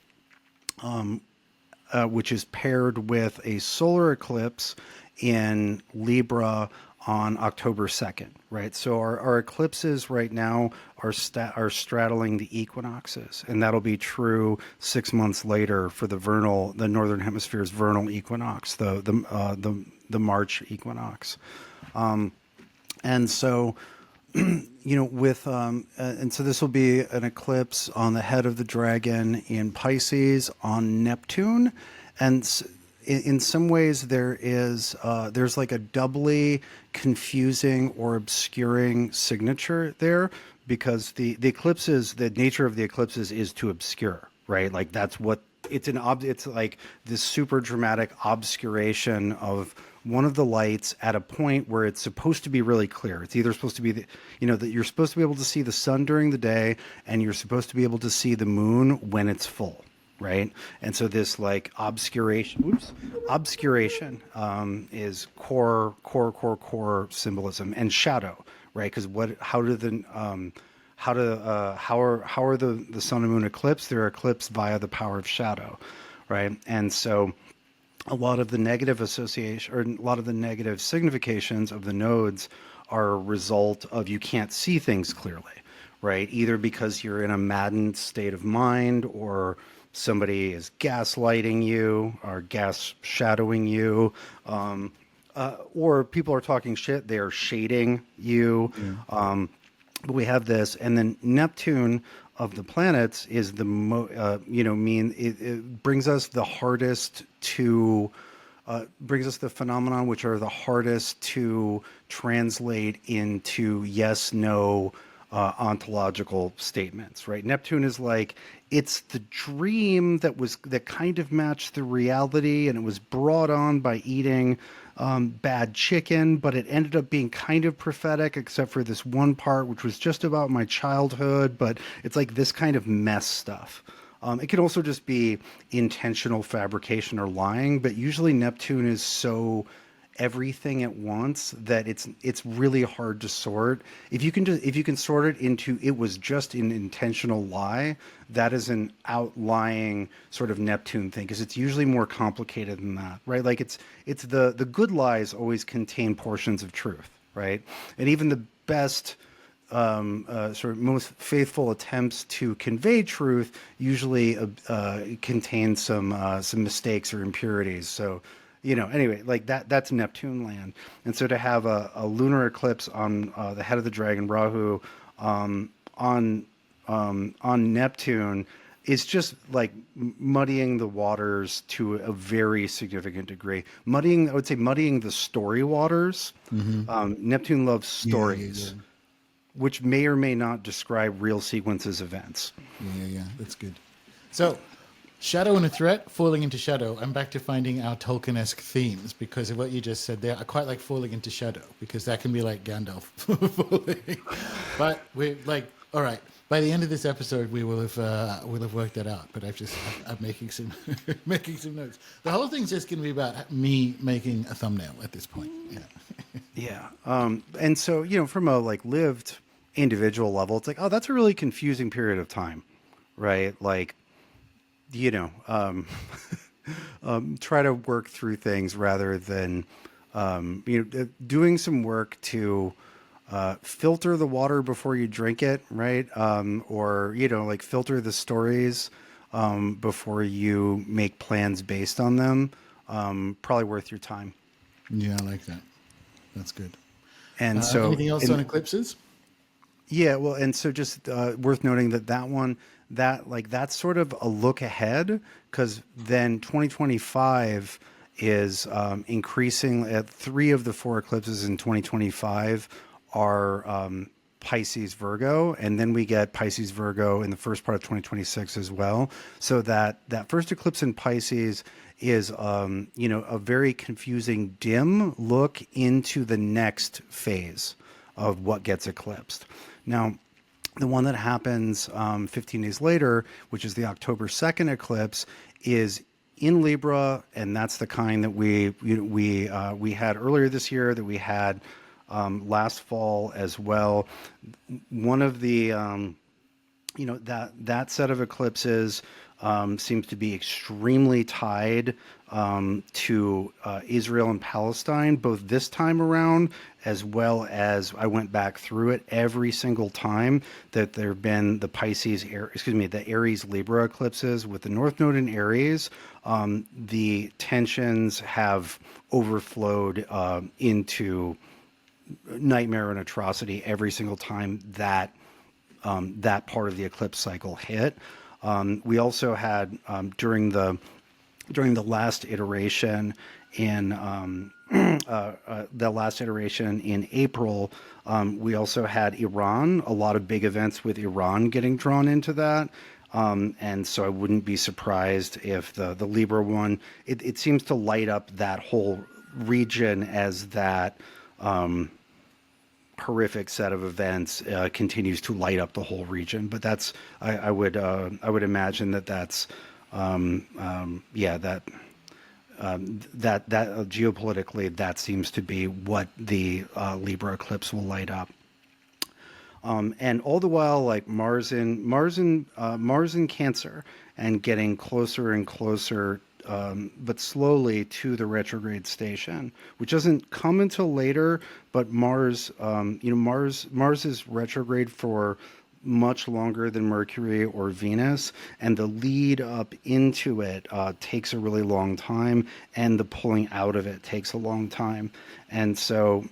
Which is paired with a solar eclipse in Libra on October 2nd, right? So our eclipses right now are straddling the equinoxes, and that'll be true 6 months later for the Northern Hemisphere's vernal equinox, the March equinox. And so, and so this will be an eclipse on the head of the dragon in Pisces on Neptune, and in some ways there's like a doubly confusing or obscuring signature there, because the nature of the eclipses is to obscure, right? Like that's what it's like, this super dramatic obscuration of one of the lights at a point where it's supposed to be really clear. It's either supposed to be that you're supposed to be able to see the sun during the day, and you're supposed to be able to see the moon when it's full, right? And so this like obscuration is core symbolism, and shadow, right? Because how are the sun and moon eclipsed? They're eclipsed via the power of shadow, right? And so a lot of the negative association, or a lot of the negative significations of the nodes are a result of you can't see things clearly, right? Either because you're in a maddened state of mind, or somebody is gaslighting you or gas shadowing you, or people are talking shit, they're shading you. But we have this, and then Neptune of the planets is the it brings us the hardest to brings us the phenomenon which are the hardest to translate into yes no ontological statements, right? Neptune is like, it's the dream that kind of matched the reality, and it was brought on by eating bad chicken, but it ended up being kind of prophetic, except for this one part, which was just about my childhood. But it's like this kind of mess stuff. It can also just be intentional fabrication or lying, but usually Neptune is so everything at once that it's really hard to sort. If you can sort it into it was just an intentional lie, that is an outlying sort of Neptune thing, because it's usually more complicated than that, right? Like it's the good lies always contain portions of truth, right? And even the best sort of most faithful attempts to convey truth usually contain some mistakes or impurities. So anyway, like that's Neptune land. And so to have a lunar eclipse on the head of the dragon Rahu on Neptune is just like muddying the waters to a very significant degree. I would say muddying the story waters. Neptune loves stories, which may or may not describe real sequences of events. Yeah, that's good. So, shadow and a threat, falling into shadow. I'm back to finding our Tolkien-esque themes, because of what you just said there. I quite like falling into shadow, because that can be like Gandalf falling. But we're like, all right, by the end of this episode, we'll have worked that out. But I'm making some making some notes. The whole thing's just going to be about me making a thumbnail at this point. Yeah. And so, from a like lived individual level, it's like, oh, that's a really confusing period of time, right? Like, try to work through things rather than, doing some work to filter the water before you drink it, right? Or, like filter the stories before you make plans based on them. Probably worth your time. Yeah, I like that. That's good. And so anything else on eclipses? Yeah, well, and so just worth noting that one, that's sort of a look ahead, because then 2025 is increasing. At 3 of the 4 eclipses in 2025 are Pisces Virgo, and then we get Pisces Virgo in the first part of 2026 as well. So that first eclipse in Pisces is a very confusing, dim look into the next phase of what gets eclipsed. Now, the one that happens 15 days later, which is the October 2nd eclipse, is in Libra, and that's the kind that we had earlier this year, that we had last fall as well. One of the that set of eclipses seems to be extremely tied to Israel and Palestine, both this time around, as well as I went back through it every single time that there have been the Aries Libra eclipses with the North Node in Aries. The tensions have overflowed into nightmare and atrocity every single time that that part of the eclipse cycle hit. We also had during the last iteration in April, we also had Iran, a lot of big events with Iran getting drawn into that. And so I wouldn't be surprised if the Libra one, it seems to light up that whole region as that horrific set of events continues to light up the whole region. But that's I would imagine that's geopolitically that seems to be what the Libra eclipse will light up. And all the while, like Mars in Cancer, and getting closer and closer, but slowly, to the retrograde station, which doesn't come until later. But Mars is retrograde for much longer than Mercury or Venus, and the lead up into it takes a really long time, and the pulling out of it takes a long time. And so,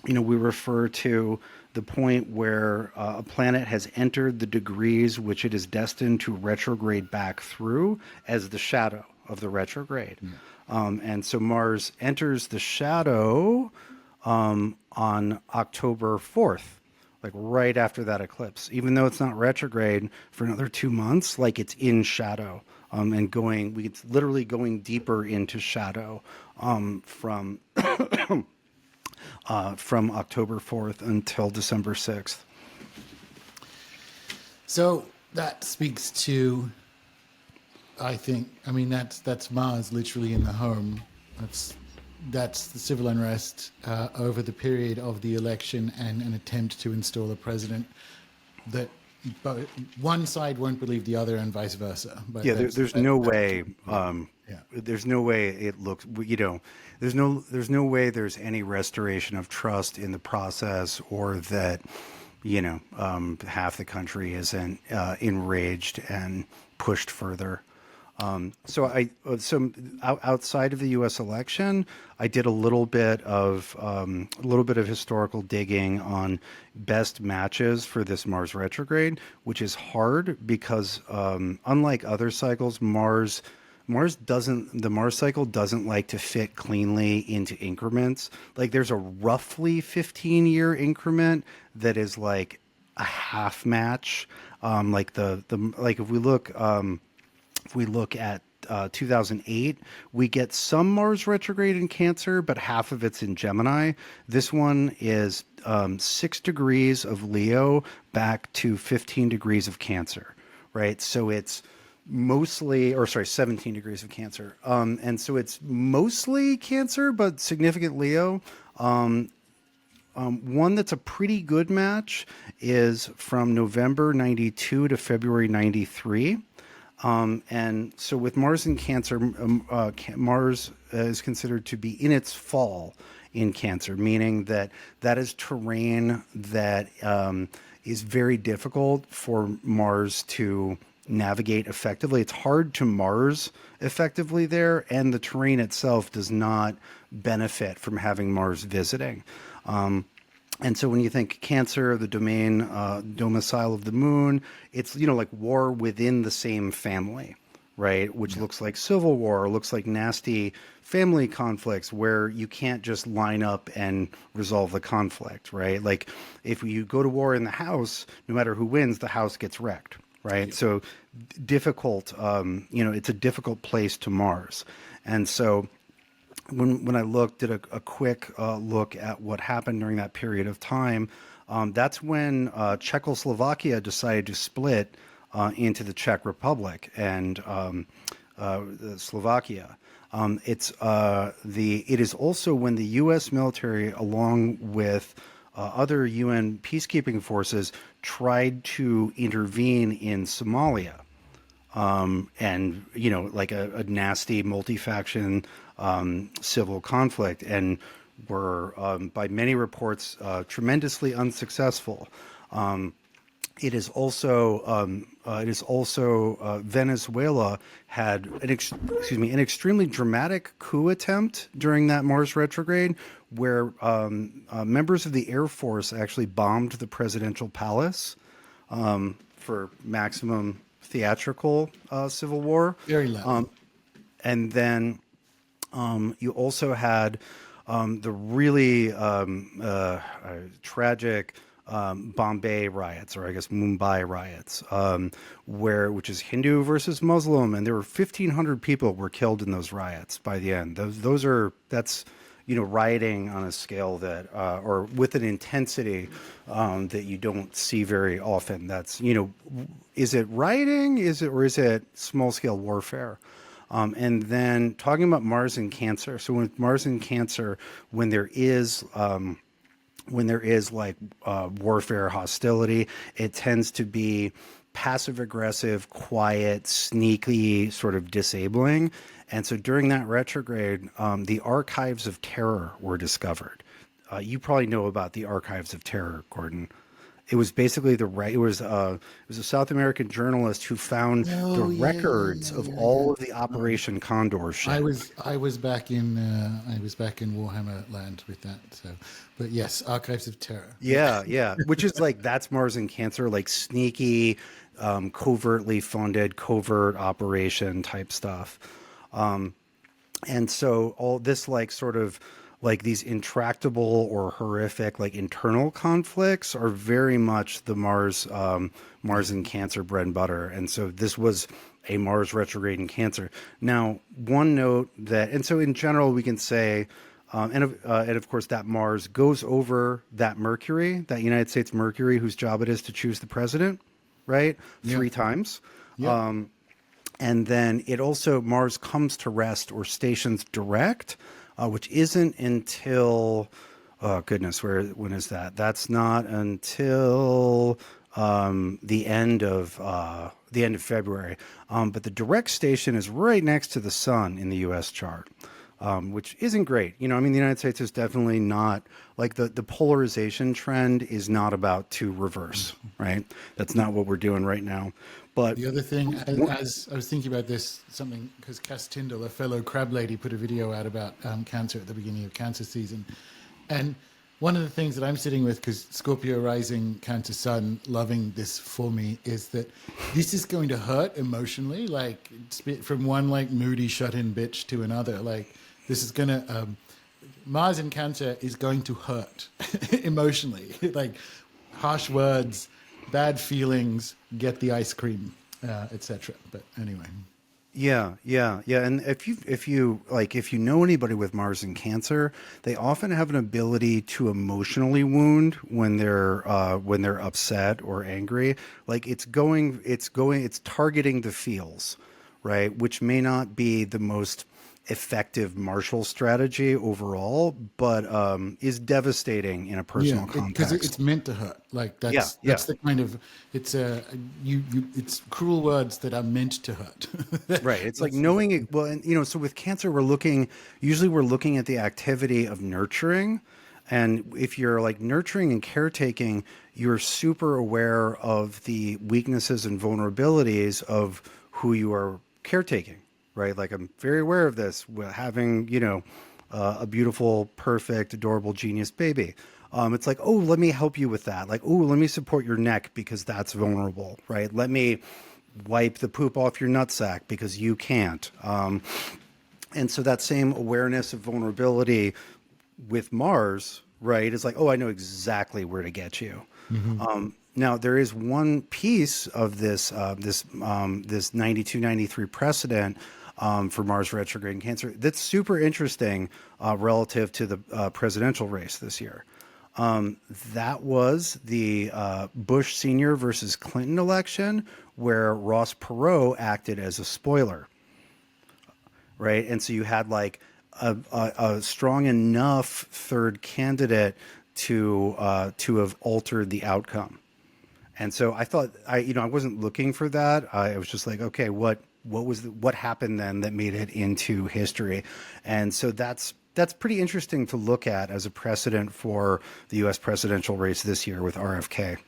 we refer to the point where a planet has entered the degrees which it is destined to retrograde back through as the shadow of the retrograde. And so Mars enters the shadow on October 4th, like right after that eclipse, even though it's not retrograde for another 2 months, like it's in shadow, and it's literally going deeper into shadow from October 4th until December 6th. So that speaks to, that's Mars literally in the home. That's the civil unrest over the period of the election and an attempt to install a president that one side won't believe the other and vice versa. But there's no way. There's no way it looks. There's no way there's any restoration of trust in the process, or that half the country isn't enraged and pushed further. So outside of the U.S. election, I did a little bit of historical digging on best matches for this Mars retrograde, which is hard because unlike other cycles, the Mars cycle doesn't like to fit cleanly into increments. Like there's a roughly 15-year increment that is like a half match. If we look at 2008, we get some Mars retrograde in Cancer, but half of it's in Gemini. This one is 6 degrees of Leo back to 15 degrees of Cancer, right? So it's 17 degrees of Cancer. And so it's mostly Cancer, but significant Leo. One that's a pretty good match is from November 92 to February 93. And so with Mars in Cancer, Mars is considered to be in its fall in Cancer, meaning that is terrain that is very difficult for Mars to navigate effectively. It's hard to Mars effectively there, and the terrain itself does not benefit from having Mars visiting. And so when you think Cancer, the domicile of the moon, it's, like war within the same family, right? Which looks like civil war, looks like nasty family conflicts where you can't just line up and resolve the conflict, right? Like if you go to war in the house, no matter who wins, the house gets wrecked, right? Yeah. So difficult, it's a difficult place to Mars. And so when I did a quick look at what happened during that period of time, that's when Czechoslovakia decided to split into the Czech Republic and Slovakia. It is also when the U.S. military, along with other UN peacekeeping forces, tried to intervene in Somalia. And like a nasty multi-faction civil conflict, and were by many reports tremendously unsuccessful. It is also Venezuela had an extremely dramatic coup attempt during that Mars retrograde, where members of the Air Force actually bombed the presidential palace for maximum theatrical civil war. Very loud. And then you also had the really tragic Bombay riots, or I guess Mumbai riots, which is Hindu versus Muslim, and there were 1,500 people were killed in those riots by the end. That's rioting on a scale that, or with an intensity that you don't see very often. That's, is it rioting? Or is it small scale warfare? And then talking about Mars and Cancer. So with Mars and Cancer, when there is like warfare, hostility, it tends to be passive aggressive, quiet, sneaky, sort of disabling. And so during that retrograde, the archives of terror were discovered. You probably know about the archives of terror, Gordon. It was basically it was a South American journalist who found the records of all of the Operation Condor shit. I was back in Warhammer land with that. So, but yes, archives of terror. Yeah, which is like that's Mars and Cancer, like sneaky, covertly funded, covert operation type stuff. And so all this like sort of like these intractable or horrific like internal conflicts are very much the Mars and Cancer bread and butter. And so this was a Mars retrograde in Cancer. Now, one note that, and so in general we can say, and of course that Mars goes over that Mercury, that United States Mercury, whose job it is to choose the president, right? Yeah. 3 times. Yeah. And then it also, Mars comes to rest or stations direct, which isn't until, oh goodness, when is that? That's not until the end of February. But the direct station is right next to the sun in the U.S. chart, which isn't great. The United States is definitely not, like the polarization trend is not about to reverse, right? That's not what we're doing right now. But the other thing, as I was thinking about this, something, because Cass Tyndall, a fellow crab lady, put a video out about Cancer at the beginning of Cancer season. And one of the things that I'm sitting with, because Scorpio rising, Cancer sun, loving this for me, is that this is going to hurt emotionally, like from one like moody shut-in bitch to another. Like this is going to, Mars in Cancer is going to hurt emotionally, like harsh words, bad feelings, get the ice cream, etc. But anyway. Yeah. And if you know anybody with Mars in Cancer, they often have an ability to emotionally wound when they're upset or angry. Like it's targeting the feels, right? Which may not be the most effective martial strategy overall, but is devastating in a personal context. Because it's meant to hurt. Like that's the kind of it's cruel words that are meant to hurt. Right. It's like knowing it. Well, and so with Cancer, we're looking at the activity of nurturing. And if you're like nurturing and caretaking, you're super aware of the weaknesses and vulnerabilities of who you are caretaking. Right. Like I'm very aware of this, having, a beautiful, perfect, adorable, genius baby. It's like, oh, let me help you with that. Like, oh, let me support your neck because that's vulnerable. Right. Let me wipe the poop off your nutsack because you can't. And so that same awareness of vulnerability with Mars, right, is like, oh, I know exactly where to get you. Now there is one piece of this 92, 93 precedent for Mars retrograde in Cancer that's super interesting relative to the presidential race this year. That was the Bush Sr. versus Clinton election, where Ross Perot acted as a spoiler, right? And so you had like a strong enough third candidate to have altered the outcome. And so I thought I wasn't looking for that. I was just like, okay, what happened then that made it into history? And so that's pretty interesting to look at as a precedent for the U.S. presidential race this year with RFK.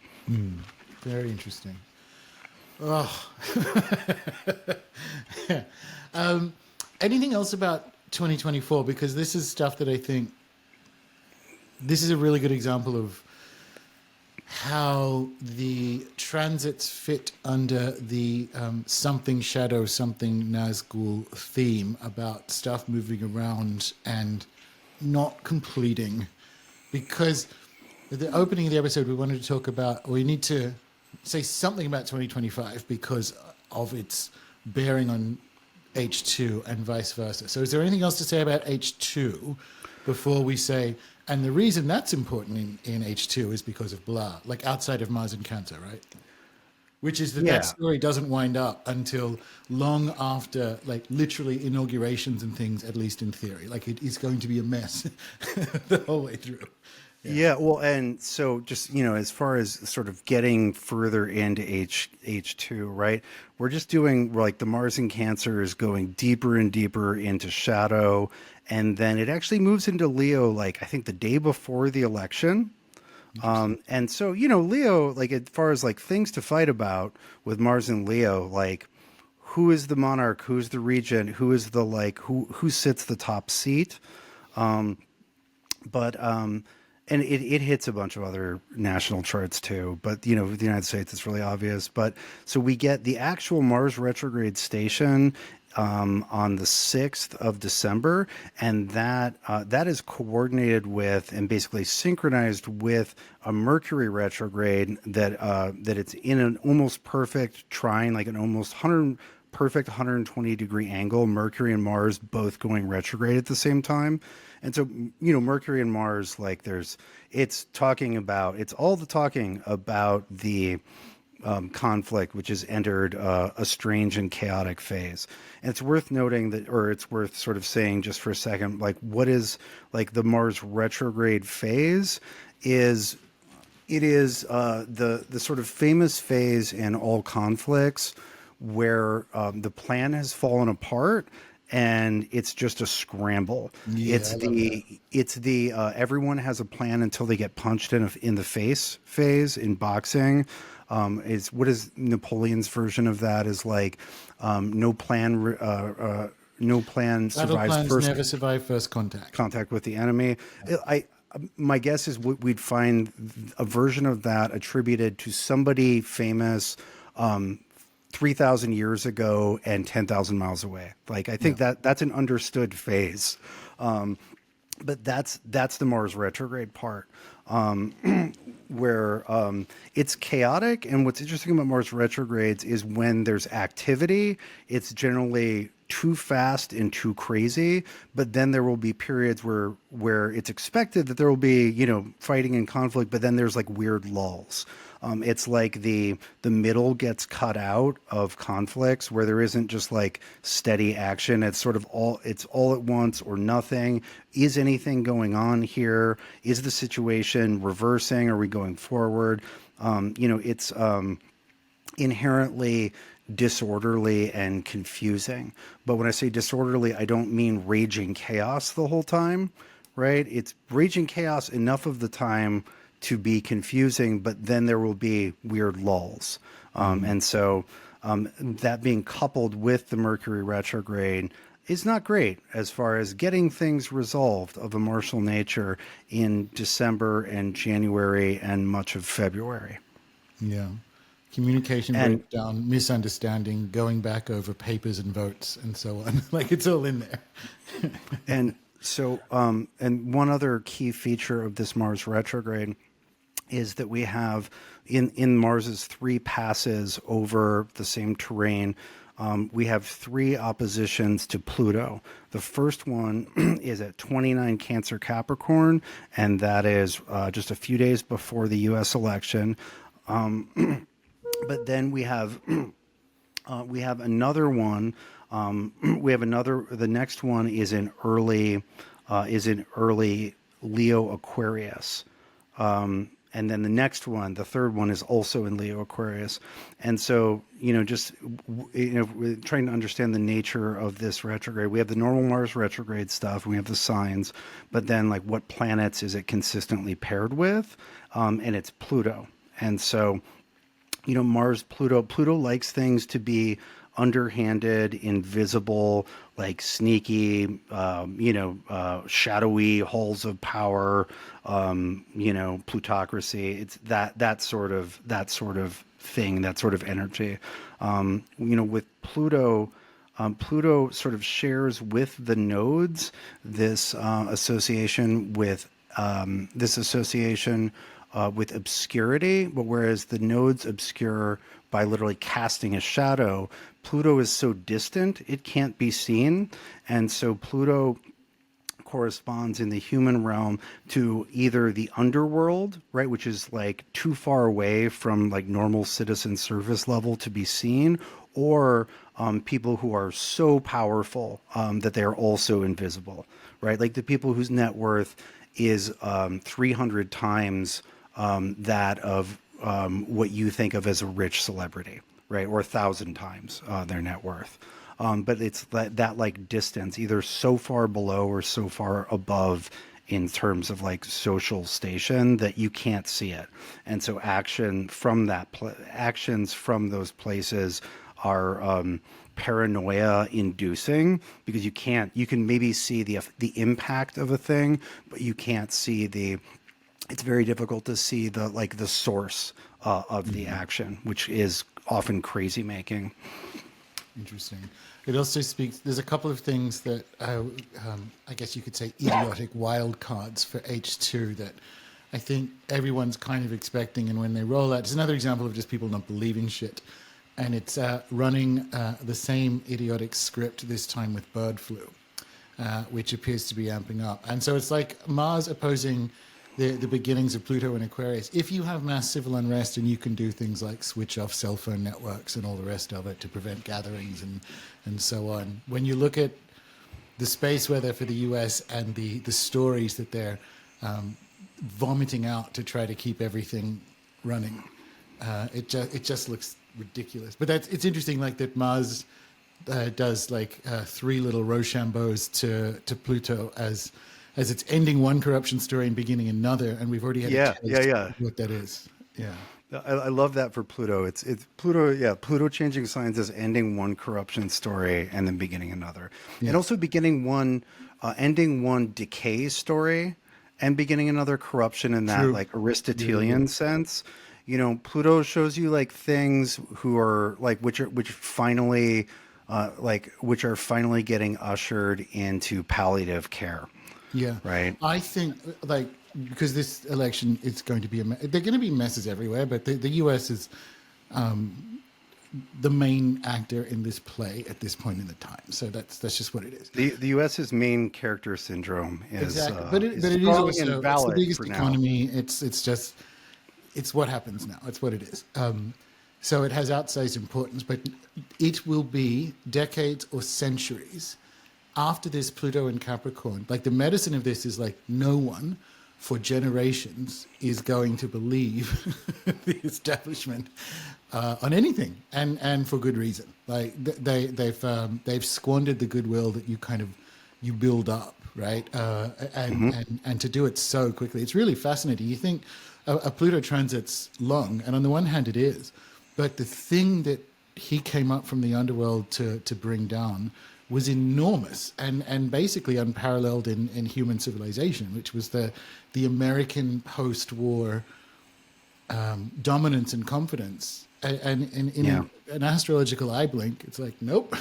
Very interesting. Oh. Anything else about 2024? Because this is stuff that I think this is a really good example of how the transits fit under the something shadow, something Nazgul theme about stuff moving around and not completing. Because at the opening of the episode, we wanted to talk about, or we need to say something about 2025 because of its bearing on H2 and vice versa. So is there anything else to say about H2 before we say, and the reason that's important in H2 is because of blah, like outside of Mars and Cancer, right? Which is that Yeah. that story doesn't wind up until long after, like literally inaugurations and things, at least in theory. Like it is going to be a mess the whole way through. Yeah, well, and so just, as far as sort of getting further into H2, right? We're just doing like the Mars and Cancer is going deeper and deeper into shadow. And then it actually moves into Leo, like I think the day before the election. And so, Leo, like as far as like things to fight about with Mars and Leo, like who is the monarch, who's the regent, who is the like, who sits the top seat. And it hits a bunch of other national charts too. But, with the United States, it's really obvious. But so we get the actual Mars retrograde station on the 6th of December. And that is coordinated with and basically synchronized with a Mercury retrograde that it's in an almost perfect trine, like an almost perfect 120-degree angle, Mercury and Mars both going retrograde at the same time. And so, Mercury and Mars, like it's all the talking about the conflict, which has entered a strange and chaotic phase. And it's worth noting that, or it's worth sort of saying just for a second, like what is like the Mars retrograde phase is, it is the sort of famous phase in all conflicts where the plan has fallen apart and it's just a scramble. Yeah, It's the everyone has a plan until they get punched in the face phase in boxing. Is what is Napoleon's version of that is like no plan survives plans never survive first contact with the enemy. My guess is we'd find a version of that attributed to somebody famous 3,000 years ago and 10,000 miles away. Like, I think that's an understood phase. But that's the Mars retrograde part, where it's chaotic. And what's interesting about Mars retrogrades is when there's activity, it's generally too fast and too crazy. But then there will be periods where it's expected that there will be, fighting and conflict, but then there's like weird lulls. It's like the middle gets cut out of conflicts where there isn't just like steady action. It's sort of all at once or nothing. Is anything going on here? Is the situation reversing? Are we going forward? It's inherently disorderly and confusing. But when I say disorderly, I don't mean raging chaos the whole time, right? It's raging chaos enough of the time to be confusing, but then there will be weird lulls. And so that being coupled with the Mercury retrograde is not great as far as getting things resolved of a martial nature in December and January and much of February. Yeah. communication And breakdown, misunderstanding, going back over papers and votes, and so on. Like it's all in there. and so and one other key feature of this Mars retrograde is that we have in Mars's 3 passes over the same terrain. We have 3 oppositions to Pluto. The first one is at 29 Cancer Capricorn, and that is just a few days before the U.S. election. But then we have another one. The next one is in early Leo Aquarius. And then the next one, the third one, is also in Leo Aquarius. And so, we're trying to understand the nature of this retrograde. We have the normal Mars retrograde stuff. We have the signs, but then like what planets is it consistently paired with? And it's Pluto. And so, Mars, Pluto likes things to be underhanded, invisible, like sneaky, shadowy halls of power, plutocracy. It's that sort of thing, that sort of energy. With Pluto, Pluto sort of shares with the nodes this association with obscurity, but whereas the nodes obscure by literally casting a shadow, Pluto is so distant it can't be seen, and so Pluto corresponds in the human realm to either the underworld, right, which is like too far away from like normal citizen service level to be seen, or people who are so powerful that they are also invisible, right? Like the people whose net worth is 300 times that of what you think of as a rich celebrity, right? Or 1,000 times their net worth. But it's that like distance, either so far below or so far above in terms of like social station that you can't see it. And so actions from those places are paranoia inducing, because you can maybe see the impact of a thing, but you can't see it's very difficult to see the source of the action, which is often crazy making. Interesting. It also speaks, there's a couple of things that I guess you could say idiotic wild cards for H2 that I think everyone's kind of expecting, and when they roll out, it's another example of just people not believing shit. And it's running the same idiotic script, this time with bird flu, which appears to be amping up. And so it's like Mars opposing the beginnings of Pluto in Aquarius. If you have mass civil unrest and you can do things like switch off cell phone networks and all the rest of it to prevent gatherings and so on, when you look at the space weather for the US and the stories that they're vomiting out to try to keep everything running, it just looks ridiculous. But it's interesting, like that Mars does like 3 little Rochambeaus to Pluto as it's ending one corruption story and beginning another, and we've already had a taste of what that is. Yeah. I love that for Pluto. It's Pluto. Yeah, Pluto changing signs as ending one corruption story and then beginning another, and also beginning one, ending one decay story and beginning another corruption in that like Aristotelian sense. Pluto shows you like things who are like which are finally getting ushered into palliative care. Yeah. Right. I think like because this election is going to be they're going to be messes everywhere, but the US is the main actor in this play at this point in the time. So that's just what it is. The US's main character syndrome is exactly, but it is also it's the biggest economy. It's what happens now. It's what it is. So it has outsized importance, but it will be decades or centuries after this Pluto in Capricorn. Like the medicine of this is like no one for generations is going to believe the establishment on anything, and for good reason. Like they've squandered the goodwill that you build up, right? And to do it so quickly, it's really fascinating. You think a Pluto transit's long, and on the one hand it is, but the thing that he came up from the underworld to bring down was enormous and basically unparalleled in human civilization, which was the American post-war dominance and confidence. And in an astrological eye blink, it's like, nope,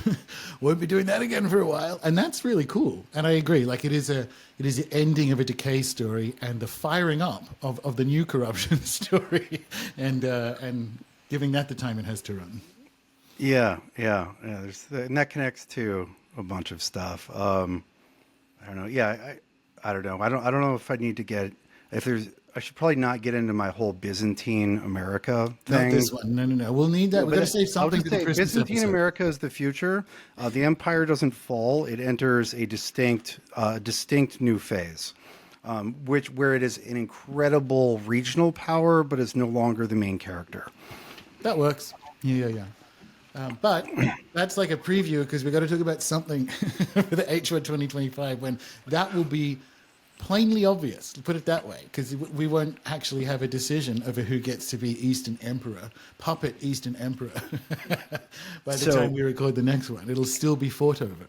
won't be doing that again for a while. And that's really cool. And I agree. Like it is the ending of a decay story and the firing up of the new corruption story, and giving that the time it has to run. Yeah. And that connects to a bunch of stuff. I don't know. Yeah, I don't know. I don't know if I need to get if there's. I should probably not get into my whole Byzantine America thing. Not this one. No. We'll need that. We're going to save something for the Christmas Byzantine episode. America is the future. The empire doesn't fall; it enters a distinct new phase, where it is an incredible regional power, but is no longer the main character. That works. Yeah. But that's like a preview because we've got to talk about something for the H1 2025 when that will be plainly obvious, to put it that way, because we won't actually have a decision over who gets to be Eastern Emperor, puppet Eastern Emperor, by the time we record the next one. It'll still be fought over.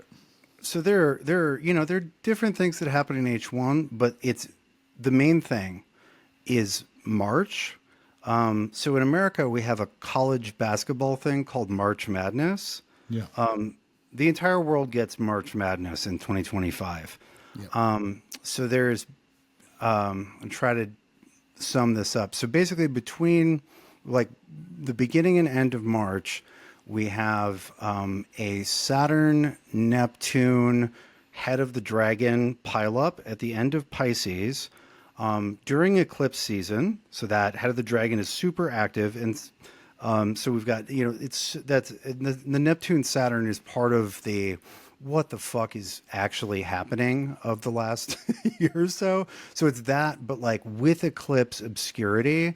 So there are different things that happen in H1, but it's the main thing is March. So in America, we have a college basketball thing called March Madness. Yeah. The entire world gets March Madness in 2025. Yeah. So there's, I'll try to sum this up. So basically between like the beginning and end of March, we have a Saturn, Neptune, head of the dragon pileup at the end of Pisces during eclipse season. So that head of the dragon is super active. And so we've got, the Neptune Saturn is part of the what the fuck is actually happening of the last year or so. So it's that, but like with eclipse obscurity,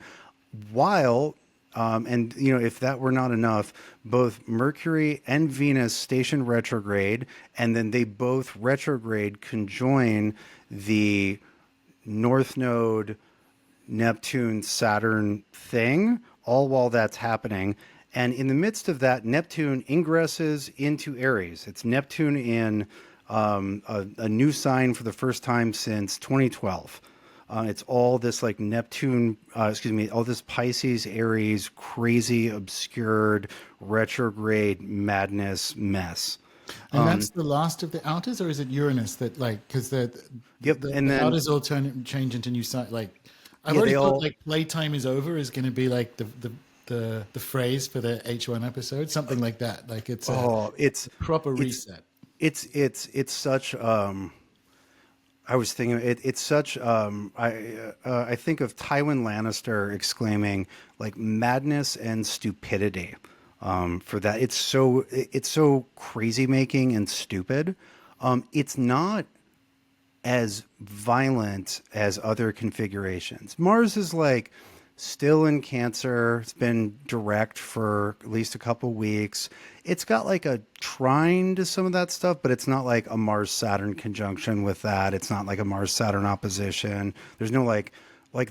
while, if that were not enough, both Mercury and Venus station retrograde, and then they both retrograde conjoin the North Node Neptune Saturn thing, all while that's happening. And in the midst of that, Neptune ingresses into Aries. It's Neptune in a new sign for the first time since 2012. It's all this like Neptune, all this Pisces, Aries, crazy, obscured, retrograde madness mess. And that's the last of the outers, or is it Uranus that like, because the outers all change into new signs? Like, I've already thought like playtime is over is going to be like the phrase for the H1 episode, something like that. Like it's a proper reset. It's such. I was thinking it's such. I think of Tywin Lannister exclaiming like madness and stupidity. For that, it's so crazy making and stupid. It's not as violent as other configurations. Mars is like still in Cancer. It's been direct for at least a couple weeks. It's got like a trine to some of that stuff, but it's not like a Mars-Saturn conjunction with that. It's not like a Mars-Saturn opposition. There's no like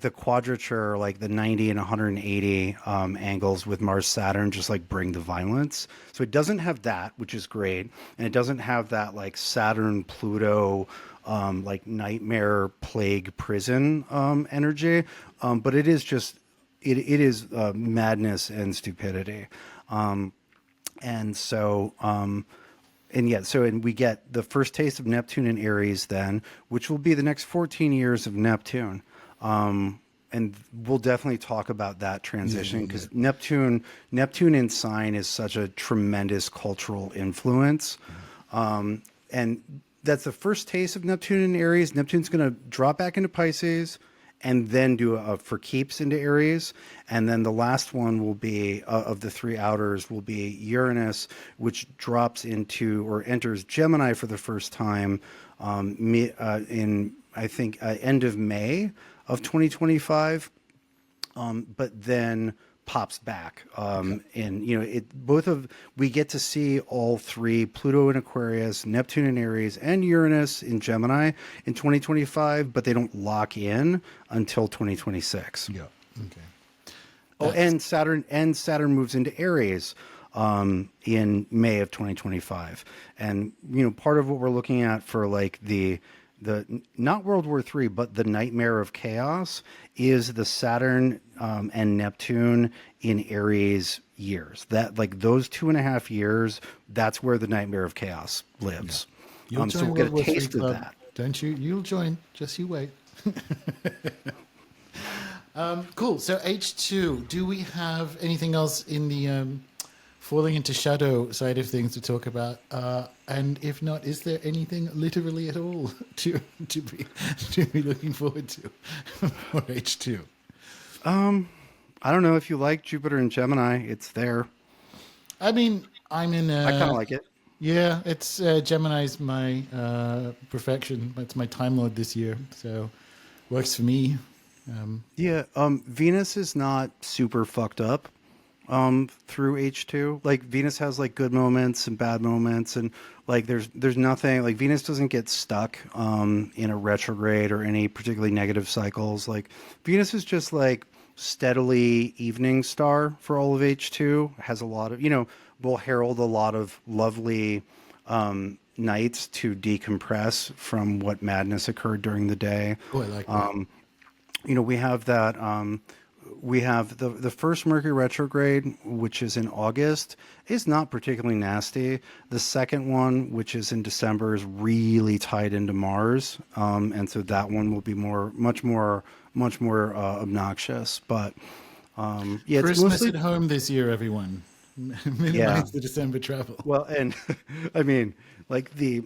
the quadrature, like the 90 and 180 angles with Mars-Saturn just like bring the violence. So it doesn't have that, which is great. And it doesn't have that like Saturn-Pluto like nightmare plague prison energy. But it is just, it is madness and stupidity. And we get the first taste of Neptune in Aries then, which will be the next 14 years of Neptune. And we'll definitely talk about that transition because Neptune in sign is such a tremendous cultural influence. And that's the first taste of Neptune in Aries. Neptune's going to drop back into Pisces and then do a for keeps into Aries. And then the last one will be, of the three outers, will be Uranus, which drops into or enters Gemini for the first time in, I think, end of May of 2025. But then pops back. We get to see all three, Pluto in Aquarius, Neptune in Aries, and Uranus in Gemini in 2025, but they don't lock in until 2026. Yeah. Okay. And Saturn moves into Aries in May of 2025. And, part of what we're looking at for like the not World War III, but the nightmare of chaos is the Saturn and Neptune in Aries years. That like those 2.5 years, that's where the nightmare of chaos lives. You'll So join we'll World get a War III taste of Club, that. don't you? You'll join. Just you wait. Cool. So H2. Do we have anything else in the falling into shadow side of things to talk about? And if not, is there anything literally at all to be looking forward to for H2? I don't know if you like Jupiter and Gemini. It's there. I mean, I'm in. I kind of like it. Yeah, it's Gemini's my perfection. It's my Time Lord this year, so works for me. Yeah, Venus is not super fucked up through H2. Like Venus has like good moments and bad moments, and like there's nothing like Venus doesn't get stuck in a retrograde or any particularly negative cycles. Like Venus is just like steadily evening star for all of H2. Has a lot of will herald a lot of lovely nights to decompress from what madness occurred during the day. Oh, I like that. We have that. We have the first Mercury retrograde, which is in August, is not particularly nasty. The second one, which is in December, is really tied into Mars, and so that one will be much more obnoxious. But yeah, it's Christmas mostly at home this year, everyone. Minimize the December travel. well, and I mean, like the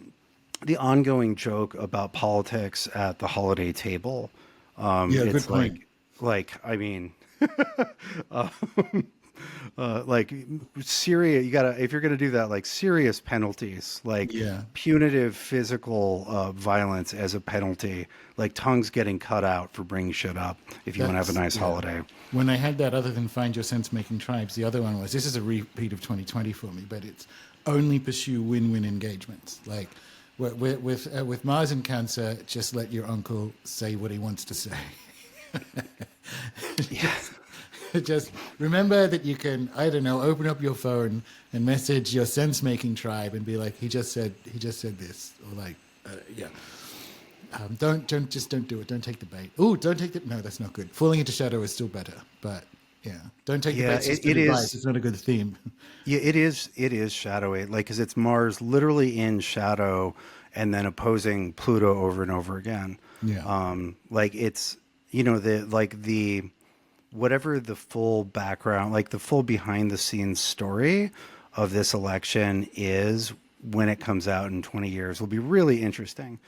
ongoing joke about politics at the holiday table. Yeah, It's good point. like I mean, like Syria, you gotta if you're gonna do that, like serious penalties, like Yeah. punitive physical violence as a penalty, like tongues getting cut out for bringing shit up if you want to have a nice holiday. When I had that, other than find your sense-making tribes, the other one was, this is a repeat of 2020 for me, but it's only pursue win-win engagements. Like with Mars and Cancer, just let your uncle say what he wants to say. Just remember that you can, I don't know, open up your phone and message your sense-making tribe and be like, he just said this, or like, yeah. Don't do it. Don't take the bait. Oh, don't take the. No, that's not good. Falling into shadow is still better, but yeah, don't take the bait. It is. It's not a good theme. Yeah, it is. It is shadowy, like because it's Mars literally in shadow, and then opposing Pluto over and over again. Yeah. Like it's the whatever the full background, like the full behind the scenes story of this election is when it comes out in 20 years will be really interesting.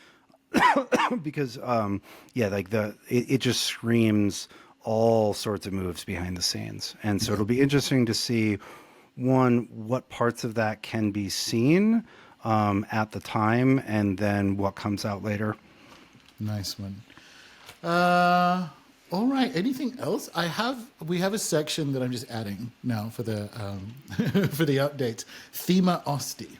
Because like it just screams all sorts of moves behind the scenes, and so it'll be interesting to see what parts of that can be seen at the time, and then what comes out later. Nice one. All right. Anything else? We have a section that I'm just adding now for the for the updates. Thema Osti,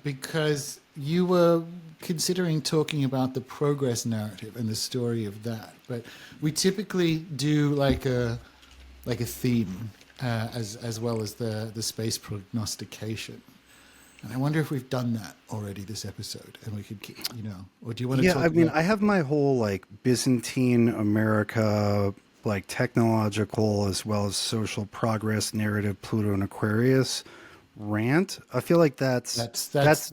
because you were considering talking about the progress narrative and the story of that, but we typically do like a theme as well as the space prognostication. And I wonder if we've done that already this episode, and we could or do you want to? Yeah, talk I mean, about... I have my whole like Byzantine America, like technological as well as social progress narrative, Pluto and Aquarius rant. I feel like that's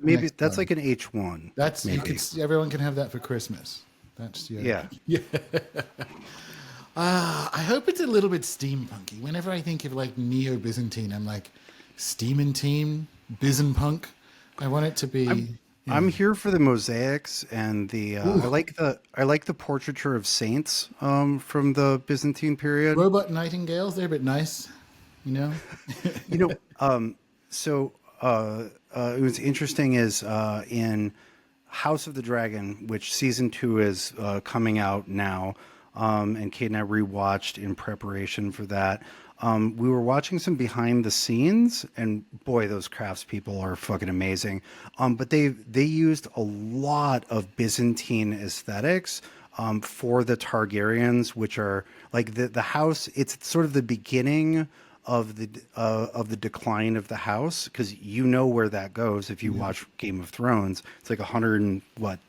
maybe that's like an H1. That's maybe. Everyone can have that for Christmas. That's yeah. I hope it's a little bit steampunky. Whenever I think of like Neo-Byzantine, I'm like steam Byzanpunk. I want it to be. I'm here for the mosaics and the. I like the portraiture of saints from the Byzantine period. Robot nightingales. They're a bit nice, you know. So it was interesting is in House of the Dragon, which season 2 is coming out now, and Kate and I rewatched in preparation for that. We were watching some behind the scenes, and boy, those craftspeople are fucking amazing. But they used a lot of Byzantine aesthetics for the Targaryens, which are like the house. It's sort of the beginning of the decline of the house, because you know where that goes if you watch Game of Thrones. It's like 100 and what?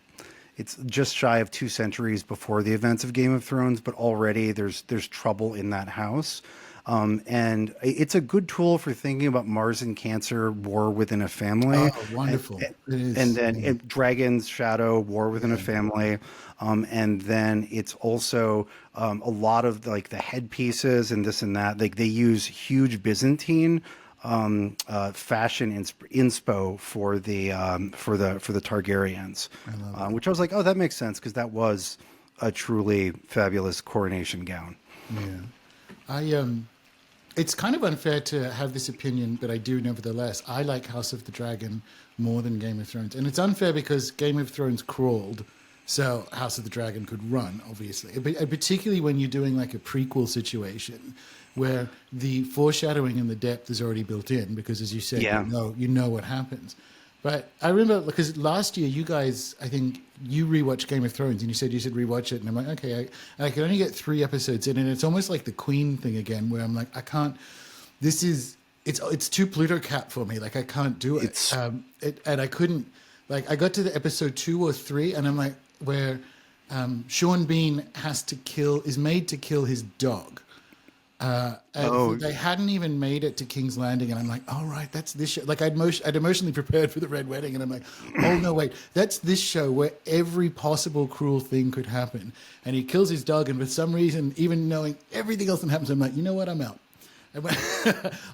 It's just shy of 2 centuries before the events of Game of Thrones, but already there's trouble in that house. And it's a good tool for thinking about Mars and Cancer, war within a family. Oh, wonderful. It is. And then Dragon's Shadow, war within a family. And then it's also a lot of like the headpieces and this and that. Like they use huge Byzantine fashion inspo for the Targaryens, which I was like, oh, that makes sense, because that was a truly fabulous coronation gown. Yeah, it's kind of unfair to have this opinion, but I do nevertheless. I like House of the Dragon more than Game of Thrones, and it's unfair because Game of Thrones crawled, so House of the Dragon could run, obviously. But particularly when you're doing like a prequel situation, where the foreshadowing and the depth is already built in, because as you said, you know what happens. But I remember, because last year you guys, I think you rewatched Game of Thrones, and you said rewatch it, and I'm like, okay, I can only get 3 episodes in, and it's almost like the Queen thing again, where I'm like, I can't. It's too Pluto cap for me. Like I can't do it. And I couldn't. Like I got to the episode 2 or 3, and I'm like, where Sean Bean is made to kill his dog. They hadn't even made it to King's Landing, and I'm like, all right, that's this show. Like I'd emotionally prepared for the Red Wedding, and I'm like, oh no, wait, that's this show where every possible cruel thing could happen, and he kills his dog, and for some reason, even knowing everything else that happens, I'm like, you know what, I'm out.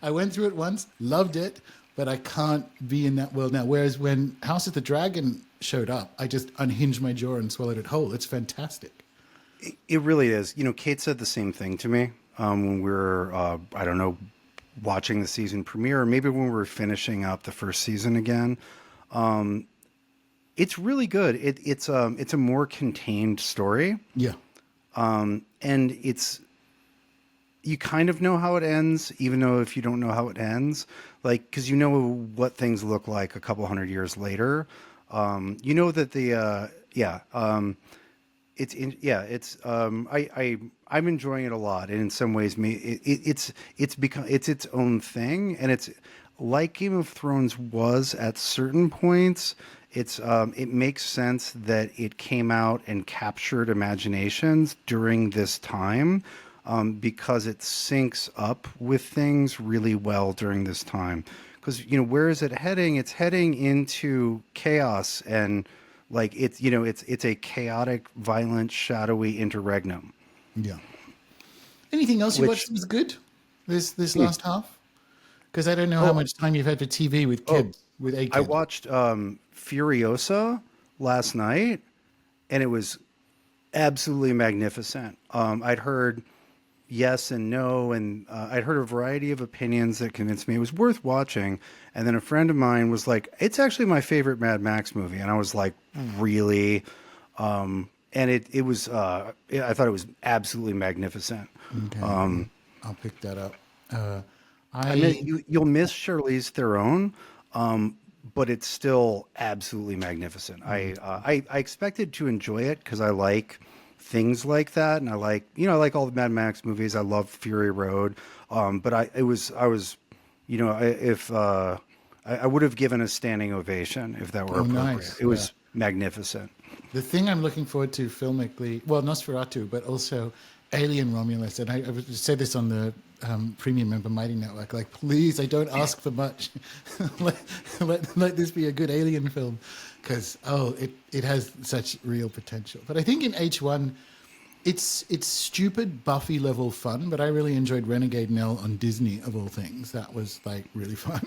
I went through it once, loved it, but I can't be in that world now. Whereas when House of the Dragon showed up, I just unhinged my jaw and swallowed it whole. It's fantastic. It really is. You know, Kate said the same thing to me. When we were, I don't know, watching the season premiere, or maybe when we were finishing up the first season again. It's really good. It's a more contained story. Yeah. And you kind of know how it ends, even though if you don't know how it ends, like, because you know what things look like a couple hundred years later. You know that I'm enjoying it a lot, and in some ways, it's its own thing, and it's like Game of Thrones was at certain points. It makes sense that it came out and captured imaginations during this time, because it syncs up with things really well during this time. Because where is it heading? It's heading into chaos, and like it's a chaotic, violent, shadowy interregnum. Yeah. Anything else you watched that was good this last half? Because I don't know how much time you've had for TV with kids, with 8 kids. I watched Furiosa last night, and it was absolutely magnificent. I'd heard yes and no, and I'd heard a variety of opinions that convinced me it was worth watching. And then a friend of mine was like, it's actually my favorite Mad Max movie. And I was like, really? And it was, I thought it was absolutely magnificent. Okay. I'll pick that up. I mean, you'll miss Charlize Theron, but it's still absolutely magnificent. I expected to enjoy it because I like things like that, and I like all the Mad Max movies. I love Fury Road, but I would have given a standing ovation if that were appropriate. Nice. It was magnificent. The thing I'm looking forward to filmically, well, Nosferatu, but also Alien Romulus, and I said this on the premium member Mighty Network, like, please, I don't ask for much. let this be a good Alien film, because it has such real potential. But I think in H1, it's stupid Buffy level fun, but I really enjoyed Renegade Nell on Disney, of all things. That was like really fun.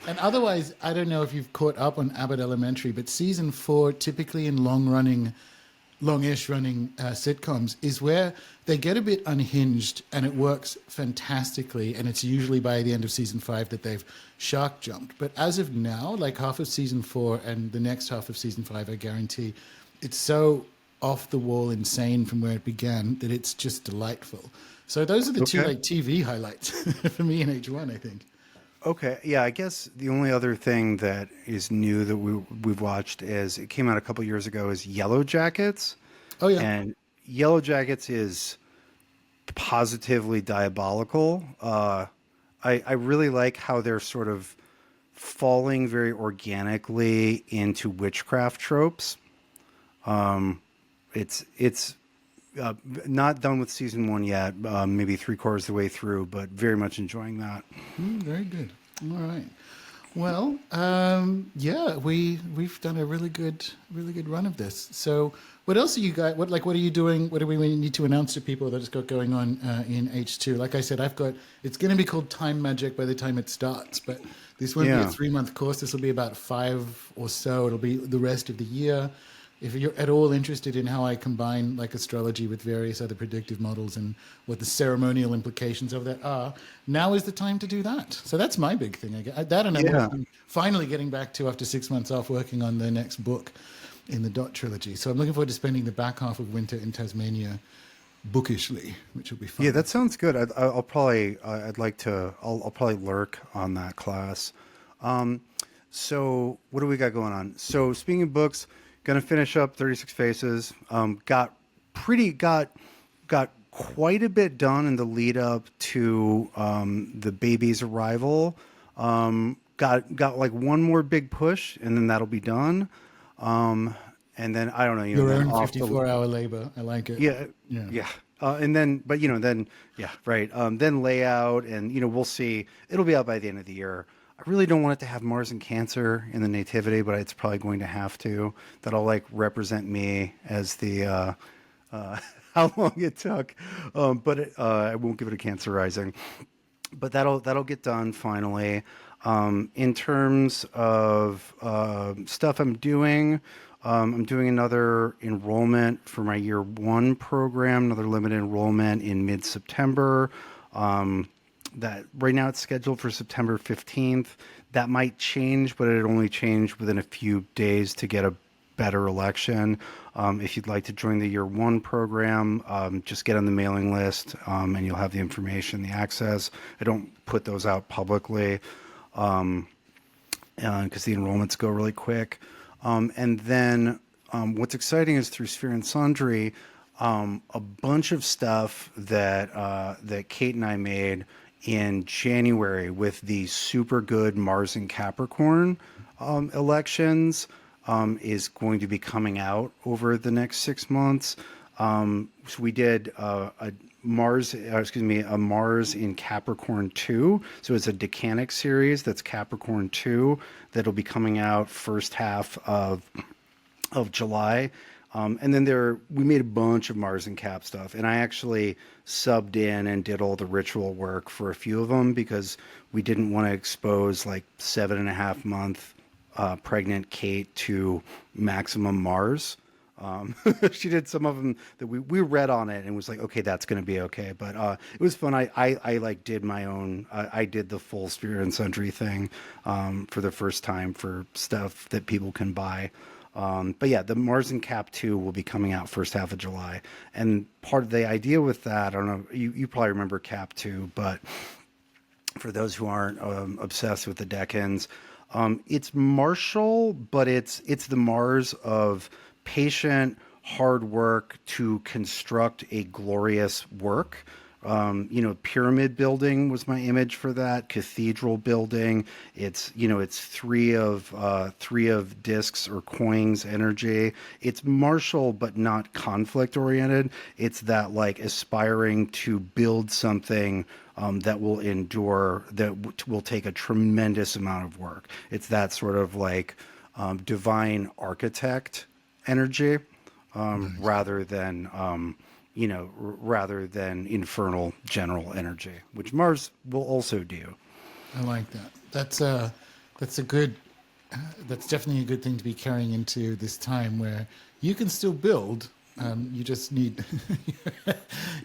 And otherwise, I don't know if you've caught up on Abbott Elementary, but season 4, typically in longish running sitcoms, is where they get a bit unhinged, and it works fantastically. And it's usually by the end of season 5 that they've shark jumped. But as of now, like half of season 4 and the next half of season 5, I guarantee it's so off the wall insane from where it began that it's just delightful. So those are the two like TV highlights for me in H1, I think. Okay, yeah, I guess the only other thing that is new that we've watched is, it came out a couple years ago, is Yellow Jackets. Oh yeah. And Yellow Jackets is positively diabolical. I really like how they're sort of falling very organically into witchcraft tropes. It's not done with season 1 yet, maybe 3/4 of the way through, but very much enjoying that. Very good. All right. Well, yeah, we've done a really good run of this. So, what else are you guys? What are you doing? What do we need to announce to people that's got going on in H2? Like I said, it's going to be called Time Magic by the time it starts, but this won't be a Yeah. 3-month course. This will be about 5 or so. It'll be the rest of the year. If you're at all interested in how I combine like astrology with various other predictive models and what the ceremonial implications of that are, now is the time to do that. So that's my big thing. That and Yeah. I'm finally getting back to, after 6 months off, working on the next book in the Dot trilogy. So I'm looking forward to spending the back half of winter in Tasmania bookishly, which will be fun. Yeah, that sounds good. I'll probably I'll probably lurk on that class. So what do we got going on? So speaking of books, gonna finish up 36 Faces. Got quite a bit done in the lead up to the baby's arrival. Got like one more big push, and then that'll be done. And then I don't know, Your then own off the 54-hour labor. I like it. yeah, Yeah. yeah. And then, but then, yeah, right. Then layout, and we'll see. It'll be out by the end of the year. I really don't want it to have Mars and Cancer in the nativity, but it's probably going to have to. That'll like represent me as the how long it took. But I won't give it a Cancer rising. But that'll get done finally. In terms of stuff I'm doing another enrollment for my year 1 program, another limited enrollment in mid-September. That right now it's scheduled for September 15th. That might change, but it only changed within a few days to get a better election. If you'd like to join the year 1 program, just get on the mailing list, and you'll have the information, the access. I don't put those out publicly because the enrollments go really quick. And then what's exciting is through Sphere and Sundry, a bunch of stuff that Kate and I made in January with the super good Mars and Capricorn elections is going to be coming out over the next 6 months. So we did a Mars in Capricorn 2. So it's a decanic series that's Capricorn 2 that'll be coming out first half of July. And then we made a bunch of Mars and Cap stuff, and I actually subbed in and did all the ritual work for a few of them because we didn't want to expose like 7.5-month pregnant Kate to maximum Mars. She did some of them that we read on it and was like, okay, that's going to be okay. But it was fun. I like did my own. I did the full Sphere and Sundry thing for the first time for stuff that people can buy. But yeah, the Mars and Cap 2 will be coming out first half of July. And part of the idea with that, I don't know, you probably remember Cap 2, but for those who aren't obsessed with the decans, it's martial, but it's the Mars of patient, hard work to construct a glorious work. Pyramid building was my image for that. Cathedral building. It's 3 of discs or coins energy. It's martial, but not conflict oriented. It's that like aspiring to build something that will endure, that will take a tremendous amount of work. It's that sort of like divine architect energy, rather than infernal general energy, which Mars will also do. I like that. That's definitely a good thing to be carrying into this time where you can still build. You just need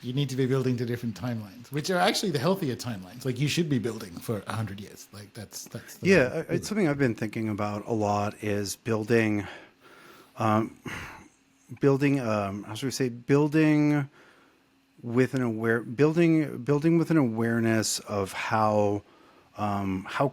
you need to be building to different timelines, which are actually the healthier timelines. Like you should be building for 100 years. Like that's It's something I've been thinking about a lot is building how should we say, building with an awareness of how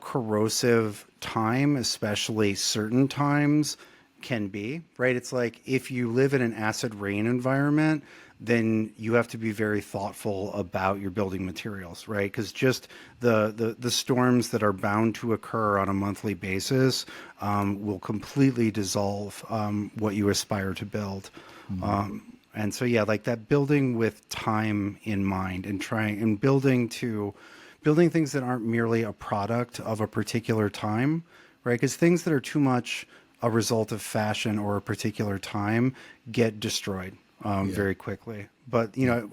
corrosive time, especially certain times, can be, right? It's like if you live in an acid rain environment, then you have to be very thoughtful about your building materials, right? Because just the storms that are bound to occur on a monthly basis will completely dissolve what you aspire to build. And so, yeah, like that building with time in mind and trying and building things that aren't merely a product of a particular time, right? Because things that are too much a result of fashion or a particular time get destroyed very quickly. But, you know,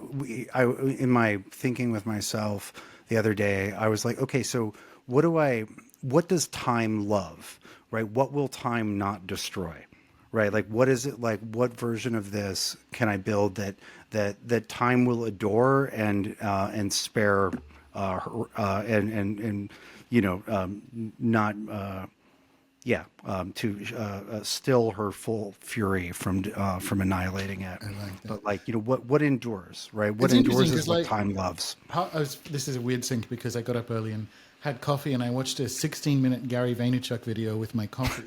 in my thinking with myself the other day, I was like, okay, so what does time love, right? What will time not destroy? Right, like what is it like? What version of this can I build that time will adore and spare, and you know not to still her full fury from annihilating it. I like that. But like, you know, what endures, right? What It's interesting endures is because, what like, time loves. this is a weird sync because I got up early and had coffee, and I watched a 16-minute Gary Vaynerchuk video with my coffee